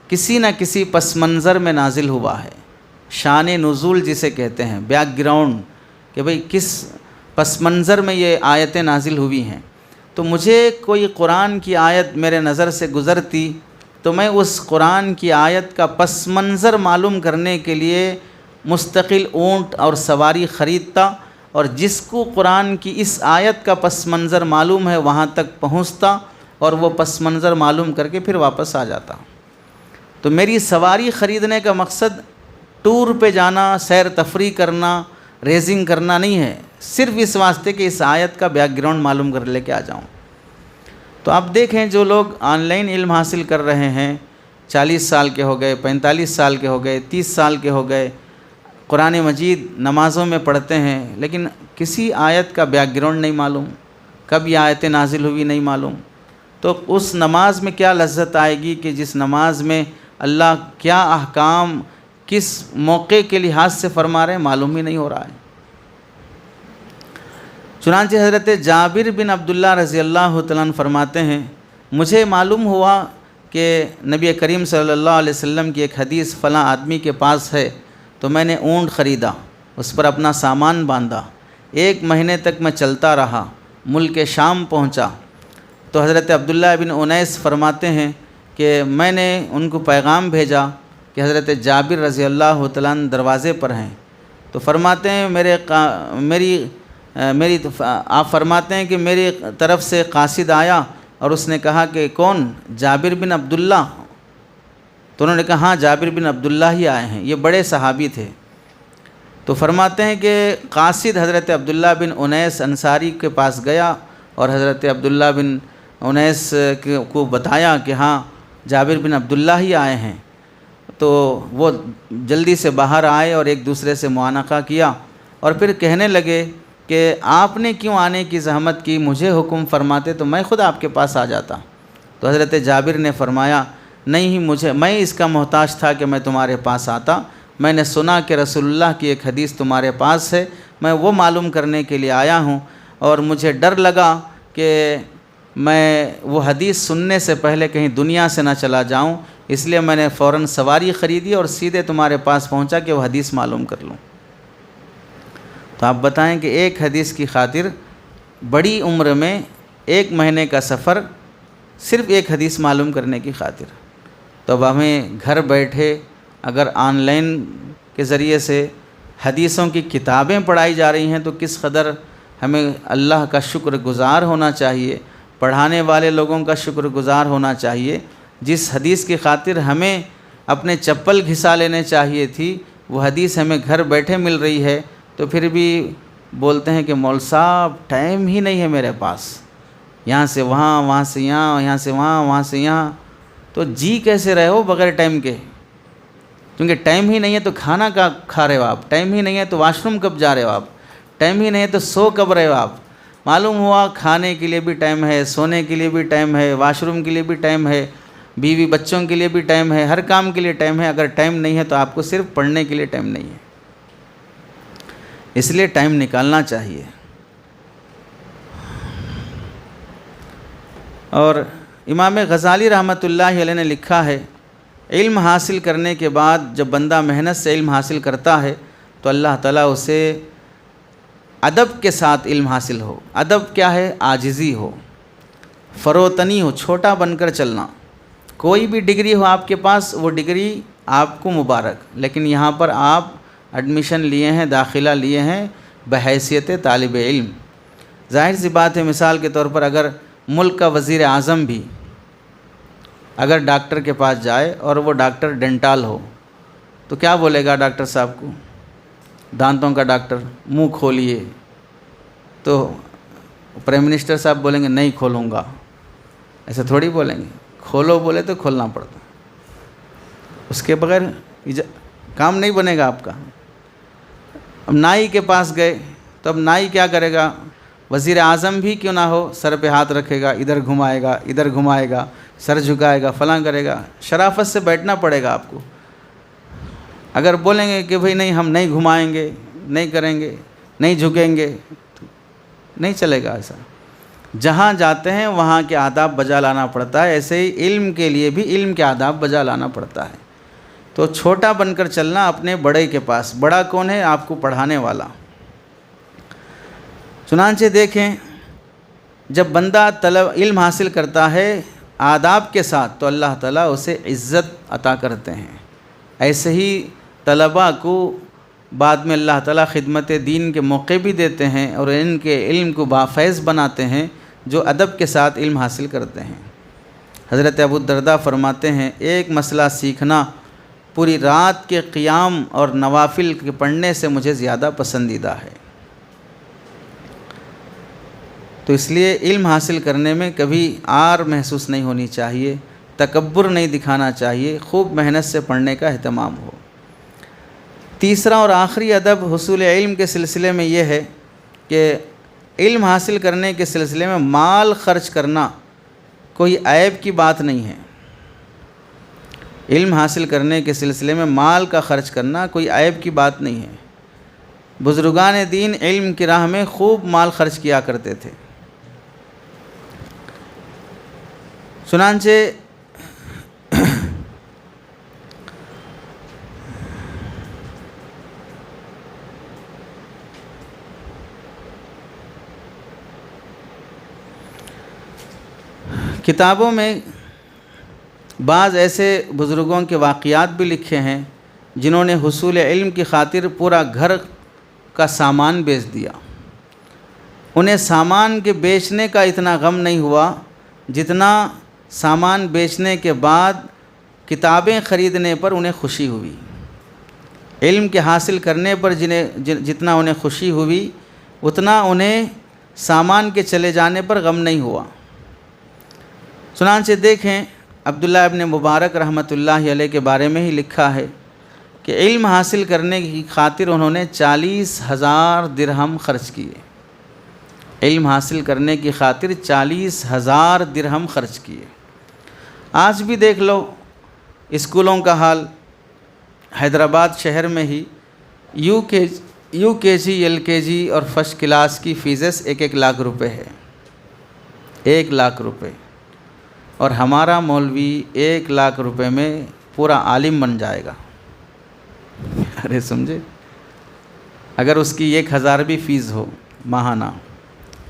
کسی نہ کسی پس منظر میں نازل ہوا ہے، شان نزول جسے کہتے ہیں، بیک گراؤنڈ، کہ بھئی کس پس منظر میں یہ آیتیں نازل ہوئی ہیں۔ تو مجھے کوئی قرآن کی آیت میرے نظر سے گزرتی تو میں اس قرآن کی آیت کا پس منظر معلوم کرنے کے لیے مستقل اونٹ اور سواری خریدتا، اور جس کو قرآن کی اس آیت کا پس منظر معلوم ہے وہاں تک پہنچتا اور وہ پس منظر معلوم کر کے پھر واپس آ جاتا۔ تو میری سواری خریدنے کا مقصد ٹور پہ جانا، سیر تفریح کرنا، ریزنگ کرنا نہیں ہے، صرف اس واسطے کہ اس آیت کا بیک گراؤنڈ معلوم کر لے کے آ جاؤں۔ تو آپ دیکھیں جو لوگ آن لائن علم حاصل کر رہے ہیں، 40 سال کے ہو گئے، 45 سال کے ہو گئے، 30 سال کے ہو گئے، قرآن مجید نمازوں میں پڑھتے ہیں لیکن کسی آیت کا بیک گراؤنڈ نہیں معلوم، کب یہ آیتیں نازل ہوئی نہیں معلوم، تو اس نماز میں کیا لذت آئے گی کہ جس نماز میں اللہ کیا احکام کس موقع کے لحاظ سے فرما رہے ہیں معلوم ہی نہیں ہو رہا ہے۔ چنانچہ حضرت جابر بن عبداللہ رضی اللہ تعالیٰ عنہ فرماتے ہیں مجھے معلوم ہوا کہ نبی کریم صلی اللہ علیہ وسلم کی ایک حدیث فلاں آدمی کے پاس ہے، تو میں نے اونٹ خریدا، اس پر اپنا سامان باندھا، 1 مہینے تک میں چلتا رہا، ملک شام پہنچا تو حضرت عبداللہ بن انیس فرماتے ہیں کہ میں نے ان کو پیغام بھیجا کہ حضرت جابر رضی اللہ تعالیٰ عنہ دروازے پر ہیں، تو فرماتے ہیں آپ فرماتے ہیں کہ میری طرف سے قاصد آیا اور اس نے کہا کہ کون؟ جابر بن عبداللہ؟ تو انہوں نے کہا ہاں جابر بن عبداللہ ہی آئے ہیں، یہ بڑے صحابی تھے۔ تو فرماتے ہیں کہ قاصد حضرت عبداللہ بن انیس انصاری کے پاس گیا اور حضرت عبداللہ بن انیس کو بتایا کہ ہاں جابر بن عبداللہ ہی آئے ہیں، تو وہ جلدی سے باہر آئے اور ایک دوسرے سے معانقہ کیا اور پھر کہنے لگے کہ آپ نے کیوں آنے کی زحمت کی، مجھے حکم فرماتے تو میں خود آپ کے پاس آ جاتا۔ تو حضرت جابر نے فرمایا نہیں، میں اس کا محتاج تھا کہ میں تمہارے پاس آتا، میں نے سنا کہ رسول اللہ کی ایک حدیث تمہارے پاس ہے، میں وہ معلوم کرنے کے لیے آیا ہوں، اور مجھے ڈر لگا کہ میں وہ حدیث سننے سے پہلے کہیں دنیا سے نہ چلا جاؤں، اس لیے میں نے فوراً سواری خریدی اور سیدھے تمہارے پاس پہنچا کہ وہ حدیث معلوم کر لوں۔ تو آپ بتائیں کہ ایک حدیث کی خاطر بڑی عمر میں 1 مہینے کا سفر صرف ایک حدیث معلوم کرنے کی خاطر۔ تو اب ہمیں گھر بیٹھے اگر آن لائن کے ذریعے سے حدیثوں کی کتابیں پڑھائی جا رہی ہیں تو کس قدر ہمیں اللہ کا شکر گزار ہونا چاہیے، پڑھانے والے لوگوں کا شکر گزار ہونا چاہیے۔ جس حدیث کی خاطر ہمیں اپنے چپل گھسا لینے چاہیے تھی، وہ حدیث ہمیں گھر بیٹھے مل رہی ہے، تو پھر بھی بولتے ہیں کہ مول صاحب ٹائم ہی نہیں ہے میرے پاس، یہاں سے وہاں، وہاں سے یہاں، یہاں سے وہاں، وہاں سے یہاں۔ تو جی کیسے رہے ہو بغیر ٹائم کے؟ کیونکہ ٹائم ہی نہیں ہے تو کھانا کا کھا رہے ہو آپ، ٹائم ہی نہیں ہے تو واش روم کب جا رہے ہو آپ، ٹائم ہی نہیں ہے تو سو کب رہے ہو آپ۔ معلوم ہوا کھانے کے لیے بھی ٹائم ہے، سونے کے لیے بھی ٹائم ہے، واش روم کے لیے بھی ٹائم ہے، بیوی بچوں کے لیے بھی ٹائم ہے، ہر کام کے لیے ٹائم ہے۔ اگر ٹائم نہیں ہے تو آپ کو صرف پڑھنے کے لیے ٹائم نہیں ہے، اس لیے ٹائم نکالنا چاہیے۔ اور امام غزالی رحمۃ اللہ علیہ نے لکھا ہے، علم حاصل کرنے کے بعد جب بندہ محنت سے علم حاصل کرتا ہے تو اللہ تعالیٰ اسے ادب کے ساتھ علم حاصل ہو۔ ادب کیا ہے؟ عاجزی ہو، فروتنی ہو، چھوٹا بن کر چلنا۔ کوئی بھی ڈگری ہو آپ کے پاس، وہ ڈگری آپ کو مبارک، لیکن یہاں پر آپ ایڈمیشن لیے ہیں، داخلہ لیے ہیں بحیثیت طالب علم۔ ظاہر سی بات ہے، مثال کے طور پر اگر ملک کا وزیر اعظم بھی اگر ڈاکٹر کے پاس جائے اور وہ ڈاکٹر ڈینٹال ہو تو کیا بولے گا ڈاکٹر صاحب کو؟ دانتوں کا ڈاکٹر، منہ کھولیے، تو پرائم منسٹر صاحب بولیں گے نہیں کھولوں گا، ایسا تھوڑی بولیں گے، کھولو بولے تو کھولنا پڑتا، اس کے بغیر کام نہیں بنے گا آپ کا۔ اب نائی کے پاس گئے تو اب نائی کیا کرے گا؟ وزیر اعظم بھی کیوں نہ ہو، سر پہ ہاتھ رکھے گا، ادھر گھمائے گا، ادھر گھمائے گا، سر جھکائے گا، فلاں کرے گا، شرافت سے بیٹھنا پڑے گا آپ کو۔ اگر بولیں گے کہ بھئی نہیں ہم نہیں گھمائیں گے، نہیں کریں گے، نہیں جھکیں گے، تو نہیں چلے گا ایسا۔ جہاں جاتے ہیں وہاں کے آداب بجا لانا پڑتا ہے، ایسے ہی علم کے لیے بھی علم کے آداب بجا لانا پڑتا ہے۔ تو چھوٹا بن کر چلنا اپنے بڑے کے پاس۔ بڑا کون ہے؟ آپ کو پڑھانے والا۔ چنانچہ دیکھیں، جب بندہ علم حاصل کرتا ہے آداب کے ساتھ تو اللہ تعالیٰ اسے عزت عطا کرتے ہیں۔ ایسے ہی طلباء کو بعد میں اللہ تعالیٰ خدمت دین کے موقع بھی دیتے ہیں اور ان کے علم کو بافیض بناتے ہیں جو ادب کے ساتھ علم حاصل کرتے ہیں۔ حضرت ابو الدرداء فرماتے ہیں، ایک مسئلہ سیکھنا پوری رات کے قیام اور نوافل کے پڑھنے سے مجھے زیادہ پسندیدہ ہے۔ تو اس لیے علم حاصل کرنے میں کبھی آر محسوس نہیں ہونی چاہیے، تکبر نہیں دکھانا چاہیے، خوب محنت سے پڑھنے کا اہتمام ہو۔ تیسرا اور آخری ادب حصول علم کے سلسلے میں یہ ہے کہ علم حاصل کرنے کے سلسلے میں مال خرچ کرنا کوئی عیب کی بات نہیں ہے۔ علم حاصل کرنے کے سلسلے میں مال کا خرچ کرنا کوئی عیب کی بات نہیں ہے۔ بزرگان دین علم کی راہ میں خوب مال خرچ کیا کرتے تھے۔ چنانچہ کتابوں میں بعض ایسے بزرگوں کے واقعات بھی لکھے ہیں جنہوں نے حصول علم کی خاطر پورا گھر کا سامان بیچ دیا۔ انہیں سامان کے بیچنے کا اتنا غم نہیں ہوا جتنا سامان بیچنے کے بعد کتابیں خریدنے پر انہیں خوشی ہوئی۔ علم کے حاصل کرنے پر جتنا انہیں خوشی ہوئی اتنا انہیں سامان کے چلے جانے پر غم نہیں ہوا۔ چنانچہ دیکھیں، عبداللہ ابن مبارک رحمۃ اللہ علیہ کے بارے میں ہی لکھا ہے کہ علم حاصل کرنے کی خاطر انہوں نے 40,000 درہم خرچ کیے۔ علم حاصل کرنے کی خاطر 40,000 درہم خرچ کیے۔ آج بھی دیکھ لو اسکولوں کا حال، حیدرآباد شہر میں ہی یو کے جی، ایل کے جی اور فرسٹ کلاس کی فیسز 1-1 لاکھ روپے ہے۔ 1,00,000 روپے، اور ہمارا مولوی 1,00,000 روپے میں پورا عالم بن جائے گا۔ ارے سمجھے، اگر اس کی 1,000 بھی فیس ہو ماہانہ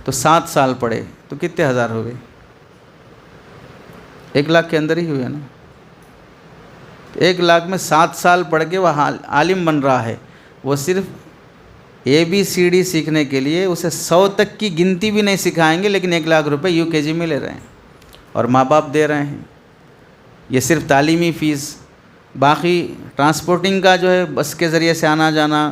تو 7 سال پڑھے تو کتنے ہزار ہو گئے؟ 1,00,000 کے اندر ہی ہوئے نا۔ 1,00,000 میں 7 سال پڑھ کے وہ عالم بن رہا ہے۔ وہ صرف ABCD سیکھنے کے لیے اسے 100 تک کی گنتی بھی نہیں سکھائیں گے، لیکن 1,00,000 روپے UKG میں لے رہے ہیں اور ماں باپ دے رہے ہیں۔ یہ صرف تعلیمی فیس، باقی ٹرانسپورٹنگ کا جو ہے بس کے ذریعے سے آنا جانا،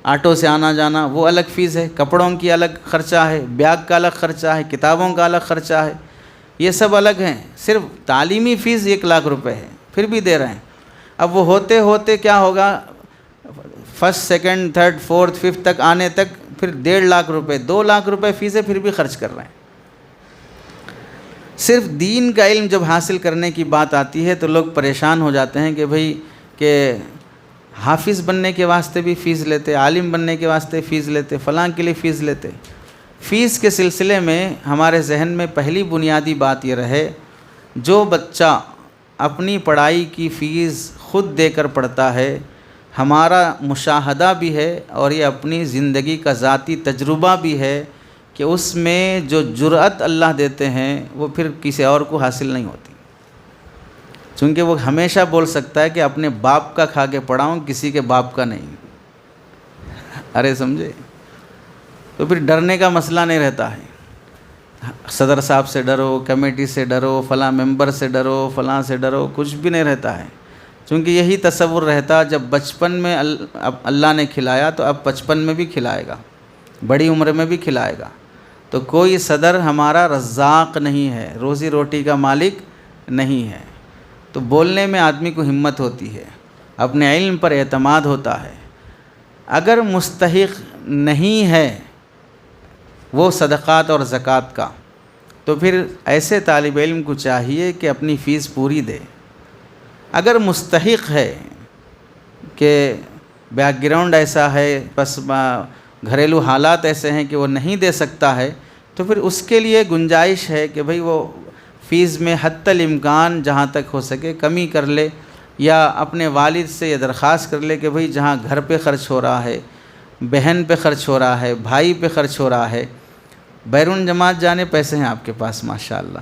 آٹو سے آنا جانا، وہ الگ فیس ہے، کپڑوں کی الگ خرچہ ہے، بیگ کا الگ خرچہ ہے، کتابوں کا الگ خرچہ ہے، یہ سب الگ ہیں۔ صرف تعلیمی فیس 1,00,000 روپے ہے، پھر بھی دے رہے ہیں۔ اب وہ ہوتے ہوتے کیا ہوگا، 1st 2nd 3rd 4th 5th تک آنے تک پھر 1,50,000 روپے 2,00,000 روپے فیس ہے، پھر بھی خرچ کر رہے ہیں۔ صرف دین کا علم جب حاصل کرنے کی بات آتی ہے تو لوگ پریشان ہو جاتے ہیں کہ بھئی کہ حافظ بننے کے واسطے بھی فیس لیتے، عالم بننے کے واسطے فیس لیتے، فلاں کے لیے فیس لیتے۔ فیس کے سلسلے میں ہمارے ذہن میں پہلی بنیادی بات یہ رہے، جو بچہ اپنی پڑھائی کی فیس خود دے کر پڑھتا ہے، ہمارا مشاہدہ بھی ہے اور یہ اپنی زندگی کا ذاتی تجربہ بھی ہے کہ اس میں جو جرأت اللہ دیتے ہیں وہ پھر کسی اور کو حاصل نہیں ہوتی، چونکہ وہ ہمیشہ بول سکتا ہے کہ اپنے باپ کا کھا کے پڑھاؤں، کسی کے باپ کا نہیں۔ ارے سمجھے، تو پھر ڈرنے کا مسئلہ نہیں رہتا ہے۔ صدر صاحب سے ڈرو، کمیٹی سے ڈرو، فلاں ممبر سے ڈرو، فلاں سے ڈرو، کچھ بھی نہیں رہتا ہے، چونکہ یہی تصور رہتا جب بچپن میں اللہ نے کھلایا تو اب 55 میں بھی کھلائے گا، بڑی عمر میں بھی کھلائے گا۔ تو کوئی صدر ہمارا رزاق نہیں ہے، روزی روٹی کا مالک نہیں ہے۔ تو بولنے میں آدمی کو ہمت ہوتی ہے، اپنے علم پر اعتماد ہوتا ہے۔ اگر مستحق نہیں ہے وہ صدقات اور زکوٰۃ کا، تو پھر ایسے طالب علم کو چاہیے کہ اپنی فیس پوری دے۔ اگر مستحق ہے کہ بیک گراؤنڈ ایسا ہے، بس گھریلو حالات ایسے ہیں کہ وہ نہیں دے سکتا ہے، تو پھر اس کے لیے گنجائش ہے کہ بھئی وہ فیس میں حتی الامکان جہاں تک ہو سکے کمی کر لے، یا اپنے والد سے یہ درخواست کر لے کہ بھئی جہاں گھر پہ خرچ ہو رہا ہے، بہن پہ خرچ ہو رہا ہے، بھائی پہ خرچ ہو رہا ہے، بیرون جماعت جانے پیسے ہیں آپ کے پاس ماشاءاللہ،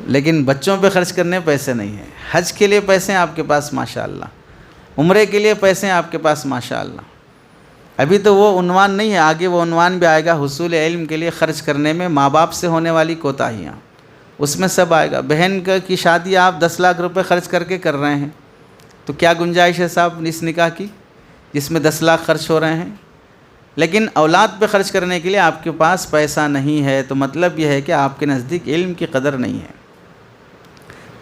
لیکن بچوں پہ خرچ کرنے پیسے نہیں ہیں، حج کے لیے پیسے ہیں آپ کے پاس ماشاءاللہ، عمرے کے لیے پیسے ہیں آپ کے پاس ماشاءاللہ۔ ابھی تو وہ عنوان نہیں ہے، آگے وہ عنوان بھی آئے گا، حصول علم کے لیے خرچ کرنے میں ماں باپ سے ہونے والی کوتاہیاں، اس میں سب آئے گا۔ بہن کی شادی آپ 10,00,000 روپے خرچ کر کے کر رہے ہیں، تو کیا گنجائش ہے صاحب اس نکاح کی جس میں 10,00,000 خرچ ہو رہے ہیں؟ لیکن اولاد پہ خرچ کرنے کے لیے آپ کے پاس پیسہ نہیں ہے، تو مطلب یہ ہے کہ آپ کے نزدیک علم کی قدر نہیں ہے۔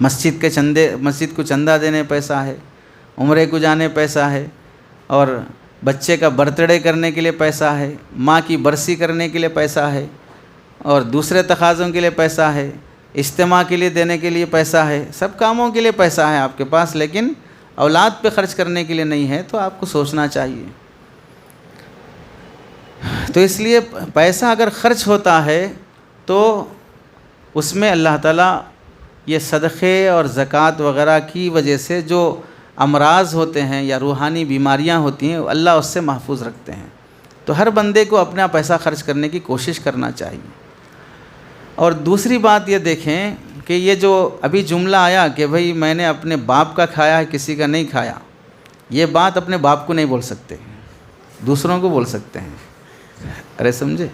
مسجد کو چندہ دینے پیسہ ہے، عمرے کو جانے پیسہ ہے، اور بچے کا برتھ ڈے کرنے کے لیے پیسہ ہے، ماں کی برسی کرنے کے لیے پیسہ ہے، اور دوسرے تقاضوں کے لیے پیسہ ہے، اجتماع کے لیے دینے کے لیے پیسہ ہے، سب کاموں کے لیے پیسہ ہے آپ کے پاس، لیکن اولاد پہ خرچ کرنے کے لیے نہیں ہے، تو آپ کو سوچنا چاہیے۔ تو اس لیے پیسہ اگر خرچ ہوتا ہے تو اس میں اللہ تعالیٰ یہ صدقے اور زکوٰۃ وغیرہ کی وجہ سے جو امراض ہوتے ہیں یا روحانی بیماریاں ہوتی ہیں، اللہ اس سے محفوظ رکھتے ہیں۔ تو ہر بندے کو اپنا پیسہ خرچ کرنے کی کوشش کرنا چاہیے۔ اور دوسری بات یہ دیکھیں کہ یہ جو ابھی جملہ آیا کہ بھئی میں نے اپنے باپ کا کھایا ہے، کسی کا نہیں کھایا، یہ بات اپنے باپ کو نہیں بول سکتے، دوسروں کو بول سکتے ہیں۔ ارے سمجھے،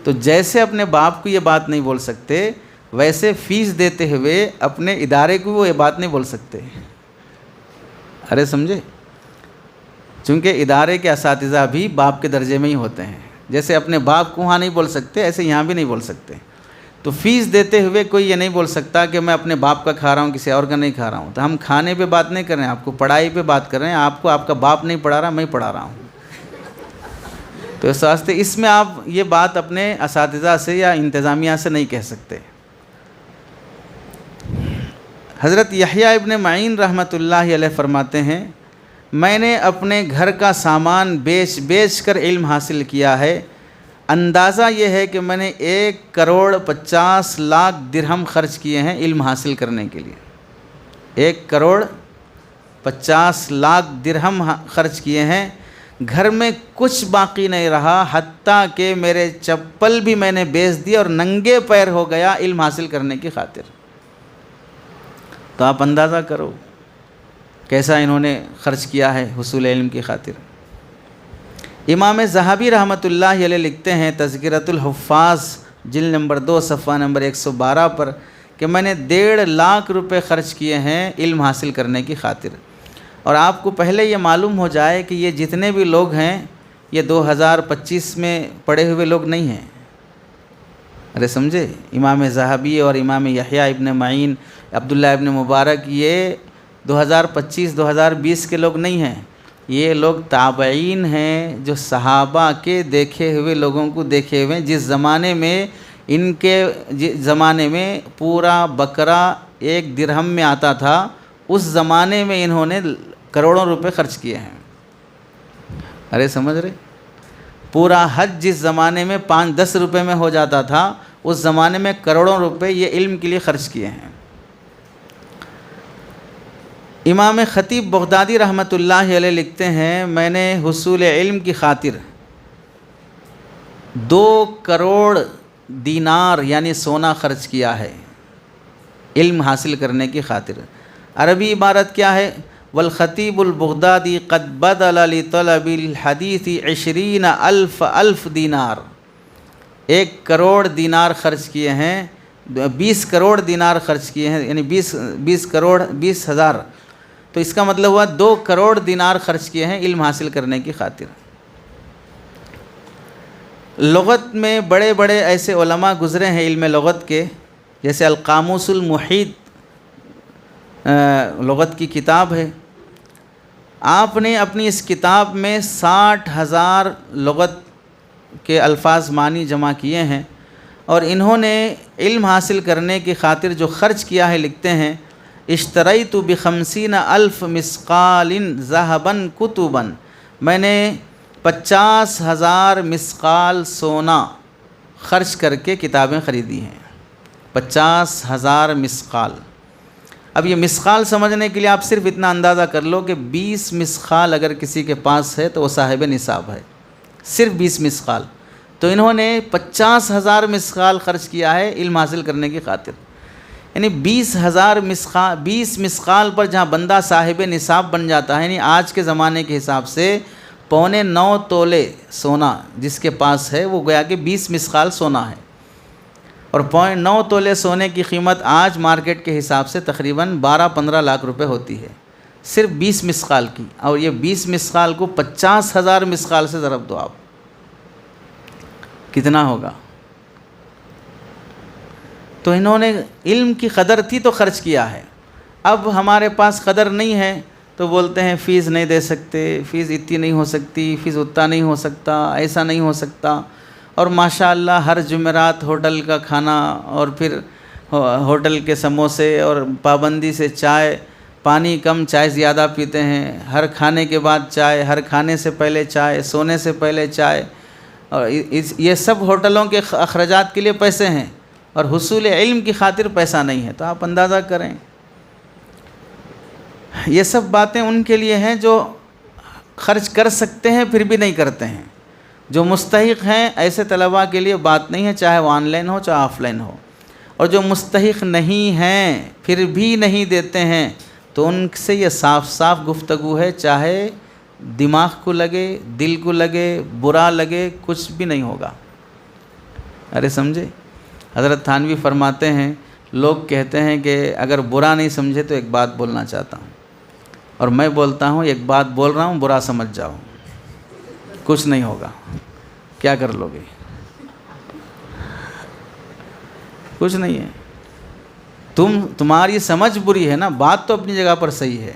تو جیسے اپنے باپ کو یہ بات نہیں بول سکتے، ویسے فیس دیتے ہوئے اپنے ادارے کو وہ یہ بات نہیں بول سکتے۔ ارے سمجھے، چونکہ ادارے کے اساتذہ بھی باپ کے درجے میں ہی ہوتے ہیں، جیسے اپنے باپ کو وہاں نہیں بول سکتے، ایسے یہاں بھی نہیں بول سکتے۔ تو فیس دیتے ہوئے کوئی یہ نہیں بول سکتا کہ میں اپنے باپ کا کھا رہا ہوں، کسی اور کا نہیں کھا رہا ہوں۔ تو ہم کھانے پہ بات نہیں کر رہے ہیں، آپ کو پڑھائی پہ بات کر رہے ہیں، آپ کو آپ کا باپ نہیں پڑھا رہا، میں پڑھا رہا ہوں۔ تو اس واسطے اس میں آپ یہ بات اپنے اساتذہ سے یا انتظامیہ سے نہیں کہہ سکتے۔ حضرت یحییٰ ابن معین رحمۃ اللہ علیہ فرماتے ہیں، میں نے اپنے گھر کا سامان بیچ کر علم حاصل کیا ہے، اندازہ یہ ہے کہ میں نے 1,50,00,000 درہم خرچ کیے ہیں علم حاصل کرنے کے لیے. 1,50,00,000 درہم خرچ کیے ہیں. گھر میں کچھ باقی نہیں رہا، حتیٰ کہ میرے چپل بھی میں نے بیچ دیے اور ننگے پیر ہو گیا علم حاصل کرنے کی خاطر. تو آپ اندازہ کرو کیسا انہوں نے خرچ کیا ہے حصول علم کی خاطر. امام ذہبی رحمۃ اللہ علیہ لکھتے ہیں تذکرۃ الحفاظ جلد نمبر 2 صفحہ نمبر 112 پر کہ میں نے 1.5 لاکھ روپے خرچ کیے ہیں علم حاصل کرنے کی خاطر. اور آپ کو پہلے یہ معلوم ہو جائے کہ یہ جتنے بھی لوگ ہیں یہ 2025 میں پڑھے ہوئے لوگ نہیں ہیں. ارے سمجھے، امام ذہبی اور امام یحییٰ ابن معین، عبداللہ ابن مبارک، یہ 2025-2020 کے لوگ نہیں ہیں. یہ لوگ تابعین ہیں جو صحابہ کے دیکھے ہوئے لوگوں کو دیکھے ہوئے. جس زمانے میں ان کے زمانے میں پورا بکرا 1 درہم میں آتا تھا، اس زمانے میں انہوں نے کروڑوں روپے خرچ کیے ہیں. ارے سمجھ رہے، پورا حج جس زمانے میں 5-10 روپے میں ہو جاتا تھا، اس زمانے میں کروڑوں روپے یہ علم کے لیے خرچ کیے ہیں. امام خطیب بغدادی رحمۃ اللہ علیہ لکھتے ہیں میں نے حصول علم کی خاطر 2 کروڑ دینار یعنی سونا خرچ کیا ہے علم حاصل کرنے کی خاطر. عربی عبارت کیا ہے؟ والخطیب البغدادی قد بذل لطلب الحدیث 20,000 دینار. 1 کروڑ دینار خرچ کیے ہیں، 20 کروڑ دینار خرچ کیے ہیں، یعنی 20 کروڑ 20,000. تو اس کا مطلب ہوا 2 کروڑ دینار خرچ کیے ہیں علم حاصل کرنے کی خاطر. لغت میں بڑے بڑے ایسے علماء گزرے ہیں علم لغت کے، جیسے القاموس المحیط لغت کی کتاب ہے. آپ نے اپنی اس کتاب میں 60,000 لغت کے الفاظ معنی جمع کیے ہیں. اور انہوں نے علم حاصل کرنے کی خاطر جو خرچ کیا ہے لکھتے ہیں اشتریت ب50,000 مسقال ذهبا کتبا. میں نے 50,000 مسقال سونا خرچ کر کے کتابیں خریدی ہیں. 50,000 مسقال. اب یہ مسقال سمجھنے کے لیے آپ صرف اتنا اندازہ کر لو کہ 20 مسقال اگر کسی کے پاس ہے تو وہ صاحب نصاب ہے. صرف 20 مسقال. تو انہوں نے 50,000 مسقال خرچ کیا ہے علم حاصل کرنے کی خاطر. یعنی 20 مسقال پر جہاں بندہ صاحب نصاب بن جاتا ہے، یعنی آج کے زمانے کے حساب سے 9.25 تولے سونا جس کے پاس ہے وہ گویا کہ 20 مسقال سونا ہے. اور 9.25 تولے سونے کی قیمت آج مارکیٹ کے حساب سے تقریباً 12-15 لاکھ روپے ہوتی ہے صرف 20 مسقال کی. اور یہ 20 مسقال کو 50,000 مسقال سے ضرب دو آپ، کتنا ہوگا؟ تو انہوں نے علم کی قدر تھی تو خرچ کیا ہے. اب ہمارے پاس قدر نہیں ہے تو بولتے ہیں فیس نہیں دے سکتے، فیس اتنی نہیں ہو سکتی، فیس اتنا نہیں ہو سکتا، ایسا نہیں ہو سکتا. اور ماشاءاللہ ہر جمعرات ہوٹل کا کھانا اور پھر ہوٹل کے سموسے اور پابندی سے چائے، پانی کم چائے زیادہ پیتے ہیں. ہر کھانے کے بعد چائے، ہر کھانے سے پہلے چائے، سونے سے پہلے چائے. اور یہ سب ہوٹلوں کے اخراجات کے لیے پیسے ہیں اور حصول علم کی خاطر پیسہ نہیں ہے. تو آپ اندازہ کریں، یہ سب باتیں ان کے لیے ہیں جو خرچ کر سکتے ہیں پھر بھی نہیں کرتے ہیں. جو مستحق ہیں ایسے طلباء کے لیے بات نہیں ہے، چاہے وہ آن لائن ہو چاہے آف لائن ہو. اور جو مستحق نہیں ہیں پھر بھی نہیں دیتے ہیں تو ان سے یہ صاف صاف گفتگو ہے، چاہے دماغ کو لگے، دل کو لگے، برا لگے، کچھ بھی نہیں ہوگا. ارے سمجھے، حضرت تھانوی فرماتے ہیں لوگ کہتے ہیں کہ اگر برا نہیں سمجھے تو ایک بات بولنا چاہتا ہوں، اور میں بولتا ہوں ایک بات بول رہا ہوں، برا سمجھ جاؤ، کچھ نہیں ہوگا. کیا کر لو گے؟ کچھ نہیں ہے. تمہاری سمجھ بری ہے نا، بات تو اپنی جگہ پر صحیح ہے.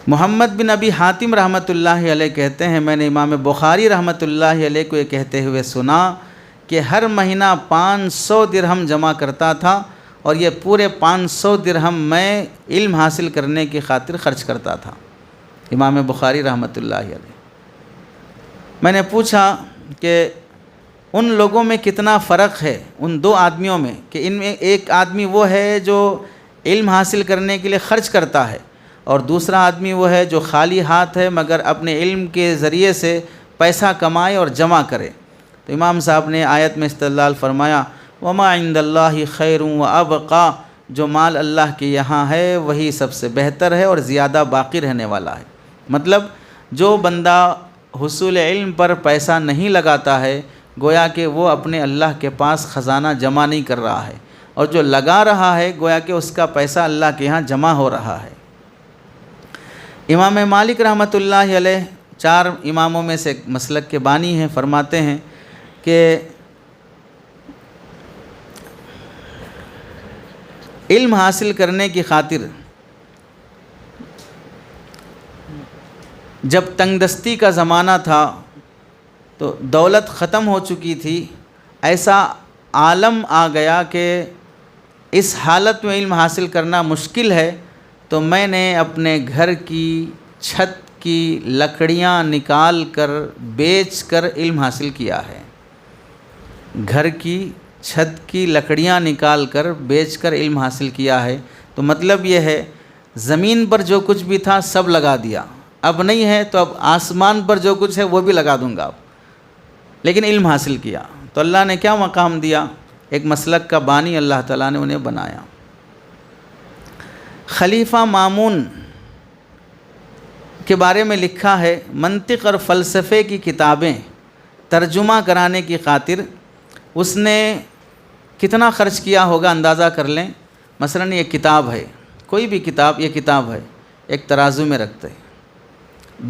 محمد بن ابی حاتم رحمۃ اللہ علیہ کہتے ہیں میں نے امام بخاری رحمۃ اللہ علیہ کو یہ کہتے ہوئے سنا کہ ہر مہینہ 500 درہم جمع کرتا تھا اور یہ پورے 500 درہم میں علم حاصل کرنے کی خاطر خرچ کرتا تھا. امام بخاری رحمۃ اللہ علیہ. میں نے پوچھا کہ ان لوگوں میں کتنا فرق ہے ان دو آدمیوں میں، کہ ان میں ایک آدمی وہ ہے جو علم حاصل کرنے کے لیے خرچ کرتا ہے، اور دوسرا آدمی وہ ہے جو خالی ہاتھ ہے مگر اپنے علم کے ذریعے سے پیسہ کمائے اور جمع کرے۔ تو امام صاحب نے آیت میں استدلال فرمایا وما عند اللہ خیر وابقا، جو مال اللہ کے یہاں ہے وہی سب سے بہتر ہے اور زیادہ باقی رہنے والا ہے۔ مطلب جو بندہ حصول علم پر پیسہ نہیں لگاتا ہے گویا کہ وہ اپنے اللہ کے پاس خزانہ جمع نہیں کر رہا ہے، اور جو لگا رہا ہے گویا کہ اس کا پیسہ اللہ کے یہاں جمع ہو رہا ہے۔ امام مالک رحمۃ اللہ علیہ 4 اماموں میں سے ایک مسلک کے بانی ہیں، فرماتے ہیں کہ علم حاصل کرنے کی خاطر جب تنگ دستی کا زمانہ تھا تو دولت ختم ہو چکی تھی، ایسا عالم آ گیا کہ اس حالت میں علم حاصل کرنا مشکل ہے، تو میں نے اپنے گھر کی چھت کی لکڑیاں نکال کر بیچ کر علم حاصل کیا ہے۔ گھر کی چھت کی لکڑیاں نکال کر بیچ کر علم حاصل کیا ہے، تو مطلب یہ ہے زمین پر جو کچھ بھی تھا سب لگا دیا، اب نہیں ہے تو اب آسمان پر جو کچھ ہے وہ بھی لگا دوں گا، لیکن علم حاصل کیا۔ تو اللہ نے کیا مقام دیا، ایک مسلک کا بانی اللہ تعالیٰ نے انہیں بنایا۔ خلیفہ مامون کے بارے میں لکھا ہے، منطق اور فلسفے کی کتابیں ترجمہ کرانے کی خاطر اس نے کتنا خرچ کیا ہوگا اندازہ کر لیں۔ مثلاً یہ کتاب ہے، کوئی بھی کتاب، یہ کتاب ہے، ایک ترازو میں رکھتے،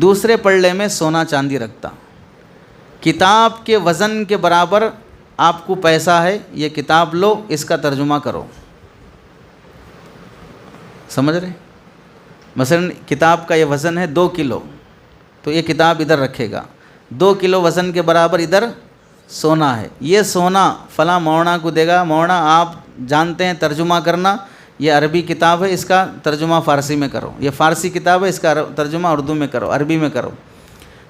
دوسرے پلڑے میں سونا چاندی رکھتا، کتاب کے وزن کے برابر آپ کو پیسہ ہے، یہ کتاب لو، اس کا ترجمہ کرو۔ سمجھ رہے؟ مثلاً کتاب کا یہ وزن ہے 2 کلو، تو یہ کتاب ادھر رکھے گا، 2 کلو وزن کے برابر ادھر سونا ہے، یہ سونا فلاں مولانا کو دے گا، مولانا آپ جانتے ہیں ترجمہ کرنا، یہ عربی کتاب ہے، اس کا ترجمہ فارسی میں کرو، یہ فارسی کتاب ہے، اس کا ترجمہ اردو میں کرو، عربی میں کرو۔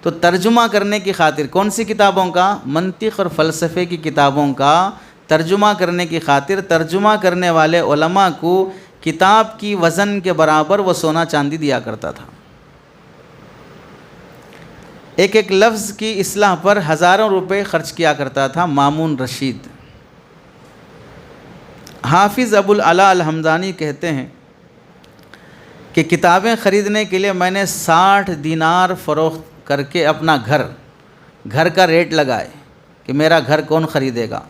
تو ترجمہ کرنے کی خاطر کون سی کتابوں کا؟ منطق اور فلسفے کی کتابوں کا ترجمہ کرنے کی خاطر ترجمہ کرنے والے علماء کو کتاب کی وزن کے برابر وہ سونا چاندی دیا کرتا تھا۔ ایک ایک لفظ کی اصلاح پر ہزاروں روپے خرچ کیا کرتا تھا مامون رشید۔ حافظ ابو العلا الحمدانی کہتے ہیں کہ کتابیں خریدنے کے لیے میں نے 60 دینار فروخت کر کے اپنا گھر کا ریٹ لگائے کہ میرا گھر کون خریدے گا،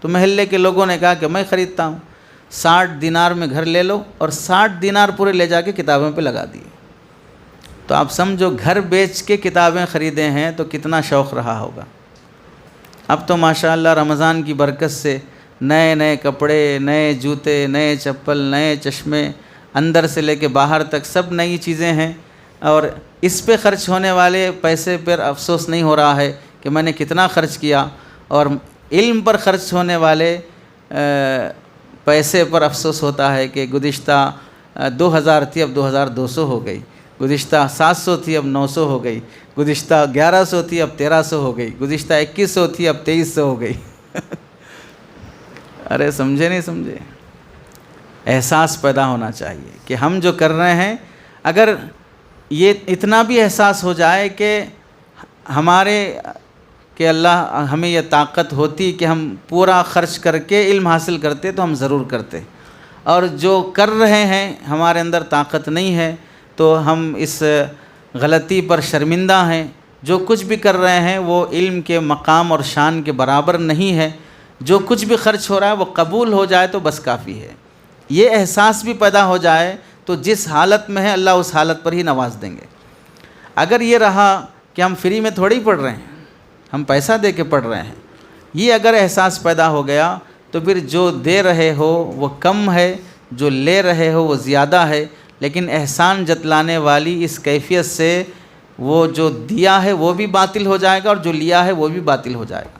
تو محلے کے لوگوں نے کہا کہ میں خریدتا ہوں، 60 دینار میں گھر لے لو، اور 60 دینار پورے لے جا کے کتابوں پہ لگا دیے۔ تو آپ سمجھو گھر بیچ کے کتابیں خریدے ہیں تو کتنا شوق رہا ہوگا۔ اب تو ماشاءاللہ رمضان کی برکت سے نئے نئے کپڑے، نئے جوتے، نئے چپل، نئے چشمے، اندر سے لے کے باہر تک سب نئی چیزیں ہیں، اور اس پہ خرچ ہونے والے پیسے پر افسوس نہیں ہو رہا ہے کہ میں نے کتنا خرچ کیا، اور علم پر خرچ ہونے والے پیسے پر افسوس ہوتا ہے کہ گزشتہ 2000 تھی اب 2200 ہو گئی، گزشتہ 700 تھی اب 900 ہو گئی، گزشتہ 1100 تھی اب 1300 ہو گئی، گزشتہ 2100 تھی اب 2300 ہو گئی۔ ارے سمجھے نہیں سمجھے؟ احساس پیدا ہونا چاہیے کہ ہم جو کر رہے ہیں، اگر یہ اتنا بھی احساس ہو جائے کہ اللہ ہمیں یہ طاقت ہوتی کہ ہم پورا خرچ کر کے علم حاصل کرتے تو ہم ضرور کرتے، اور جو کر رہے ہیں ہمارے اندر طاقت نہیں ہے تو ہم اس غلطی پر شرمندہ ہیں۔ جو کچھ بھی کر رہے ہیں وہ علم کے مقام اور شان کے برابر نہیں ہے، جو کچھ بھی خرچ ہو رہا ہے وہ قبول ہو جائے تو بس کافی ہے۔ یہ احساس بھی پیدا ہو جائے تو جس حالت میں ہے اللہ اس حالت پر ہی نواز دیں گے۔ اگر یہ رہا کہ ہم فری میں تھوڑی پڑھ رہے ہیں، ہم پیسہ دے کے پڑھ رہے ہیں، یہ اگر احساس پیدا ہو گیا تو پھر جو دے رہے ہو وہ کم ہے، جو لے رہے ہو وہ زیادہ ہے، لیکن احسان جتلانے والی اس کیفیت سے وہ جو دیا ہے وہ بھی باطل ہو جائے گا اور جو لیا ہے وہ بھی باطل ہو جائے گا۔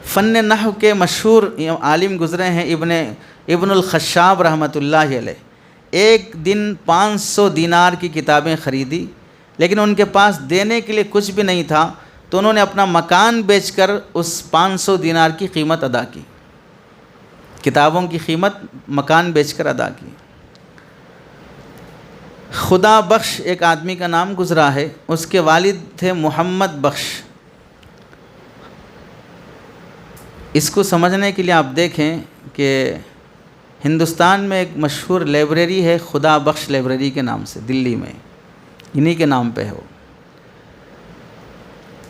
فن نحو کے مشہور عالم گزرے ہیں ابن الخشاب رحمۃ اللہ علیہ، ایک دن 500 دینار کی کتابیں خریدی، لیکن ان کے پاس دینے کے لیے کچھ بھی نہیں تھا، تو انہوں نے اپنا مکان بیچ کر اس 500 دینار کی قیمت ادا کی، کتابوں کی قیمت مکان بیچ کر ادا کی۔ خدا بخش ایک آدمی کا نام گزرا ہے، اس کے والد تھے محمد بخش۔ اس کو سمجھنے کے لیے آپ دیکھیں کہ ہندوستان میں ایک مشہور لائبریری ہے خدا بخش لائبریری کے نام سے، دلی میں، انہی کے نام پہ ہو۔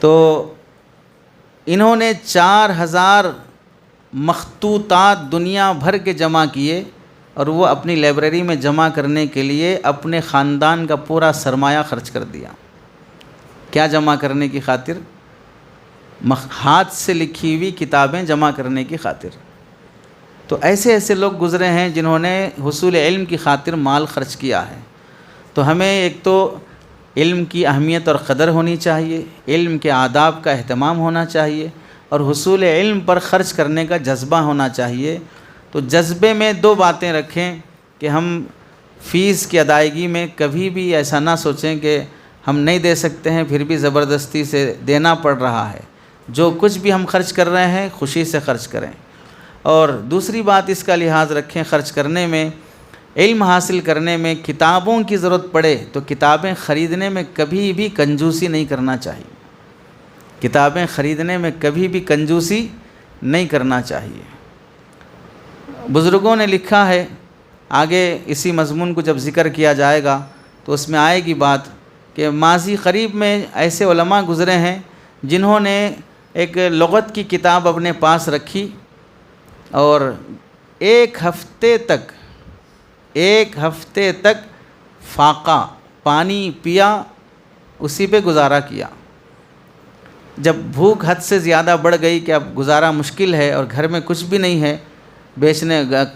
تو انہوں نے 4000 مخطوطات دنیا بھر کے جمع کیے، اور وہ اپنی لائبریری میں جمع کرنے کے لیے اپنے خاندان کا پورا سرمایہ خرچ کر دیا۔ کیا جمع کرنے کی خاطر؟ ہاتھ سے لکھی ہوئی کتابیں جمع کرنے کی خاطر۔ تو ایسے ایسے لوگ گزرے ہیں جنہوں نے حصول علم کی خاطر مال خرچ کیا ہے۔ تو ہمیں ایک تو علم کی اہمیت اور قدر ہونی چاہیے، علم کے آداب کا اہتمام ہونا چاہیے، اور حصول علم پر خرچ کرنے کا جذبہ ہونا چاہیے۔ تو جذبے میں 2 باتیں رکھیں کہ ہم فیس کی ادائیگی میں کبھی بھی ایسا نہ سوچیں کہ ہم نہیں دے سکتے ہیں، پھر بھی زبردستی سے دینا پڑ رہا ہے۔ جو کچھ بھی ہم خرچ کر رہے ہیں خوشی سے خرچ کریں۔ اور دوسری بات اس کا لحاظ رکھیں، خرچ کرنے میں، علم حاصل کرنے میں کتابوں کی ضرورت پڑے تو کتابیں خریدنے میں کبھی بھی کنجوسی نہیں کرنا چاہیے، کتابیں خریدنے میں کبھی بھی کنجوسی نہیں کرنا چاہیے۔ بزرگوں نے لکھا ہے، آگے اسی مضمون کو جب ذکر کیا جائے گا تو اس میں آئے گی بات کہ ماضی قریب میں ایسے علماء گزرے ہیں جنہوں نے ایک لغت کی کتاب اپنے پاس رکھی، اور ایک ہفتے تک فاقہ پانی پیا، اسی پہ گزارا کیا۔ جب بھوک حد سے زیادہ بڑھ گئی کہ اب گزارا مشکل ہے اور گھر میں کچھ بھی نہیں ہے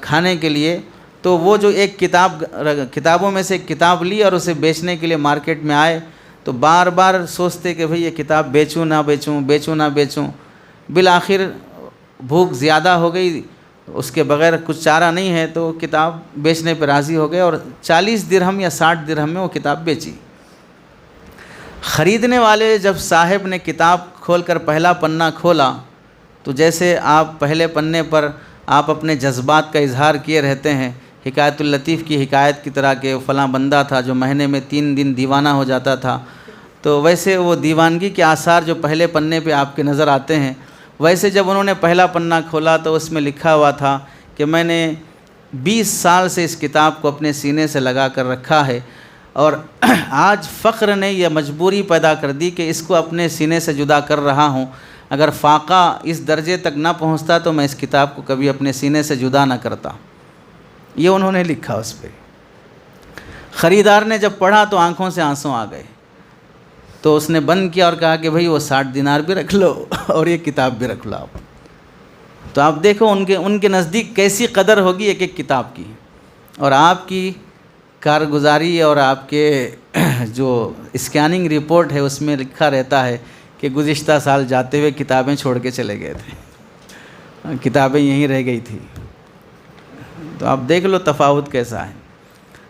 کھانے کے لیے، تو وہ جو ایک کتابوں میں سے ایک کتاب لی اور اسے بیچنے کے لیے مارکیٹ میں آئے، تو بار بار سوچتے کہ بھئی یہ کتاب بیچوں نہ بیچوں۔ بالآخر بھوک زیادہ ہو گئی، اس کے بغیر کچھ چارہ نہیں ہے، تو کتاب بیچنے پہ راضی ہو گئے، اور 40 درہم یا 60 درہم میں وہ کتاب بیچی۔ خریدنے والے جب صاحب نے کتاب کھول کر پہلا پنہ کھولا، تو جیسے آپ پہلے پنے پر آپ اپنے جذبات کا اظہار کیے رہتے ہیں، حکایت اللطیف کی حکایت کی طرح کہ فلاں بندہ تھا جو مہینے میں 3 دن دیوانہ ہو جاتا تھا، تو ویسے وہ دیوانگی کے آثار جو پہلے پنے پہ آپ کے نظر آتے ہیں، ویسے جب انہوں نے پہلا پنہ کھولا تو اس میں لکھا ہوا تھا کہ میں نے 20 سال سے اس کتاب کو اپنے سینے سے لگا کر رکھا ہے، اور آج فخر نے یہ مجبوری پیدا کر دی کہ اس کو اپنے سینے سے جدا کر رہا ہوں۔ اگر فاقہ اس درجے تک نہ پہنچتا تو میں اس کتاب کو کبھی اپنے سینے سے جدا نہ کرتا۔ یہ انہوں نے لکھا اس پہ۔ خریدار نے جب پڑھا تو آنکھوں سے آنسو آ گئے، تو اس نے بند کیا اور کہا کہ بھئی وہ 60 دینار بھی رکھ لو اور یہ کتاب بھی رکھ لو آپ۔ تو آپ دیکھو ان کے نزدیک کیسی قدر ہوگی ایک ایک کتاب کی، اور آپ کی کارگزاری اور آپ کے جو اسکیننگ رپورٹ ہے اس میں لکھا رہتا ہے کہ گزشتہ سال جاتے ہوئے کتابیں چھوڑ کے چلے گئے تھے، کتابیں یہیں رہ گئی تھی۔ تو آپ دیکھ لو تفاوت کیسا ہے۔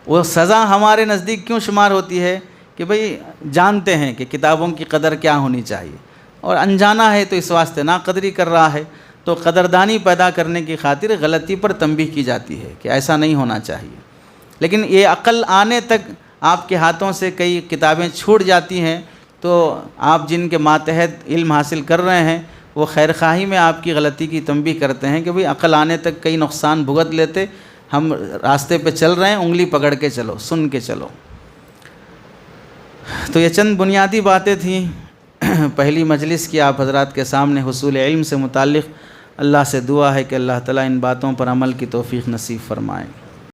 وہ سزا ہمارے نزدیک کیوں شمار ہوتی ہے کہ بھئی جانتے ہیں کہ کتابوں کی قدر کیا ہونی چاہیے، اور انجانا ہے تو اس واسطے ناقدری کر رہا ہے، تو قدردانی پیدا کرنے کی خاطر غلطی پر تنبیہ کی جاتی ہے کہ ایسا نہیں ہونا چاہیے۔ لیکن یہ عقل آنے تک آپ کے ہاتھوں سے کئی کتابیں چھوٹ جاتی ہیں، تو آپ جن کے ماتحت علم حاصل کر رہے ہیں وہ خیر خواہی میں آپ کی غلطی کی تنبیہ کرتے ہیں کہ بھئی عقل آنے تک کئی نقصان بھگت لیتے، ہم راستے پہ چل رہے ہیں، انگلی پکڑ کے چلو، سن کے چلو۔ تو یہ چند بنیادی باتیں تھیں پہلی مجلس کی آپ حضرات کے سامنے حصول علم سے متعلق۔ اللہ سے دعا ہے کہ اللہ تعالیٰ ان باتوں پر عمل کی توفیق نصیب فرمائے۔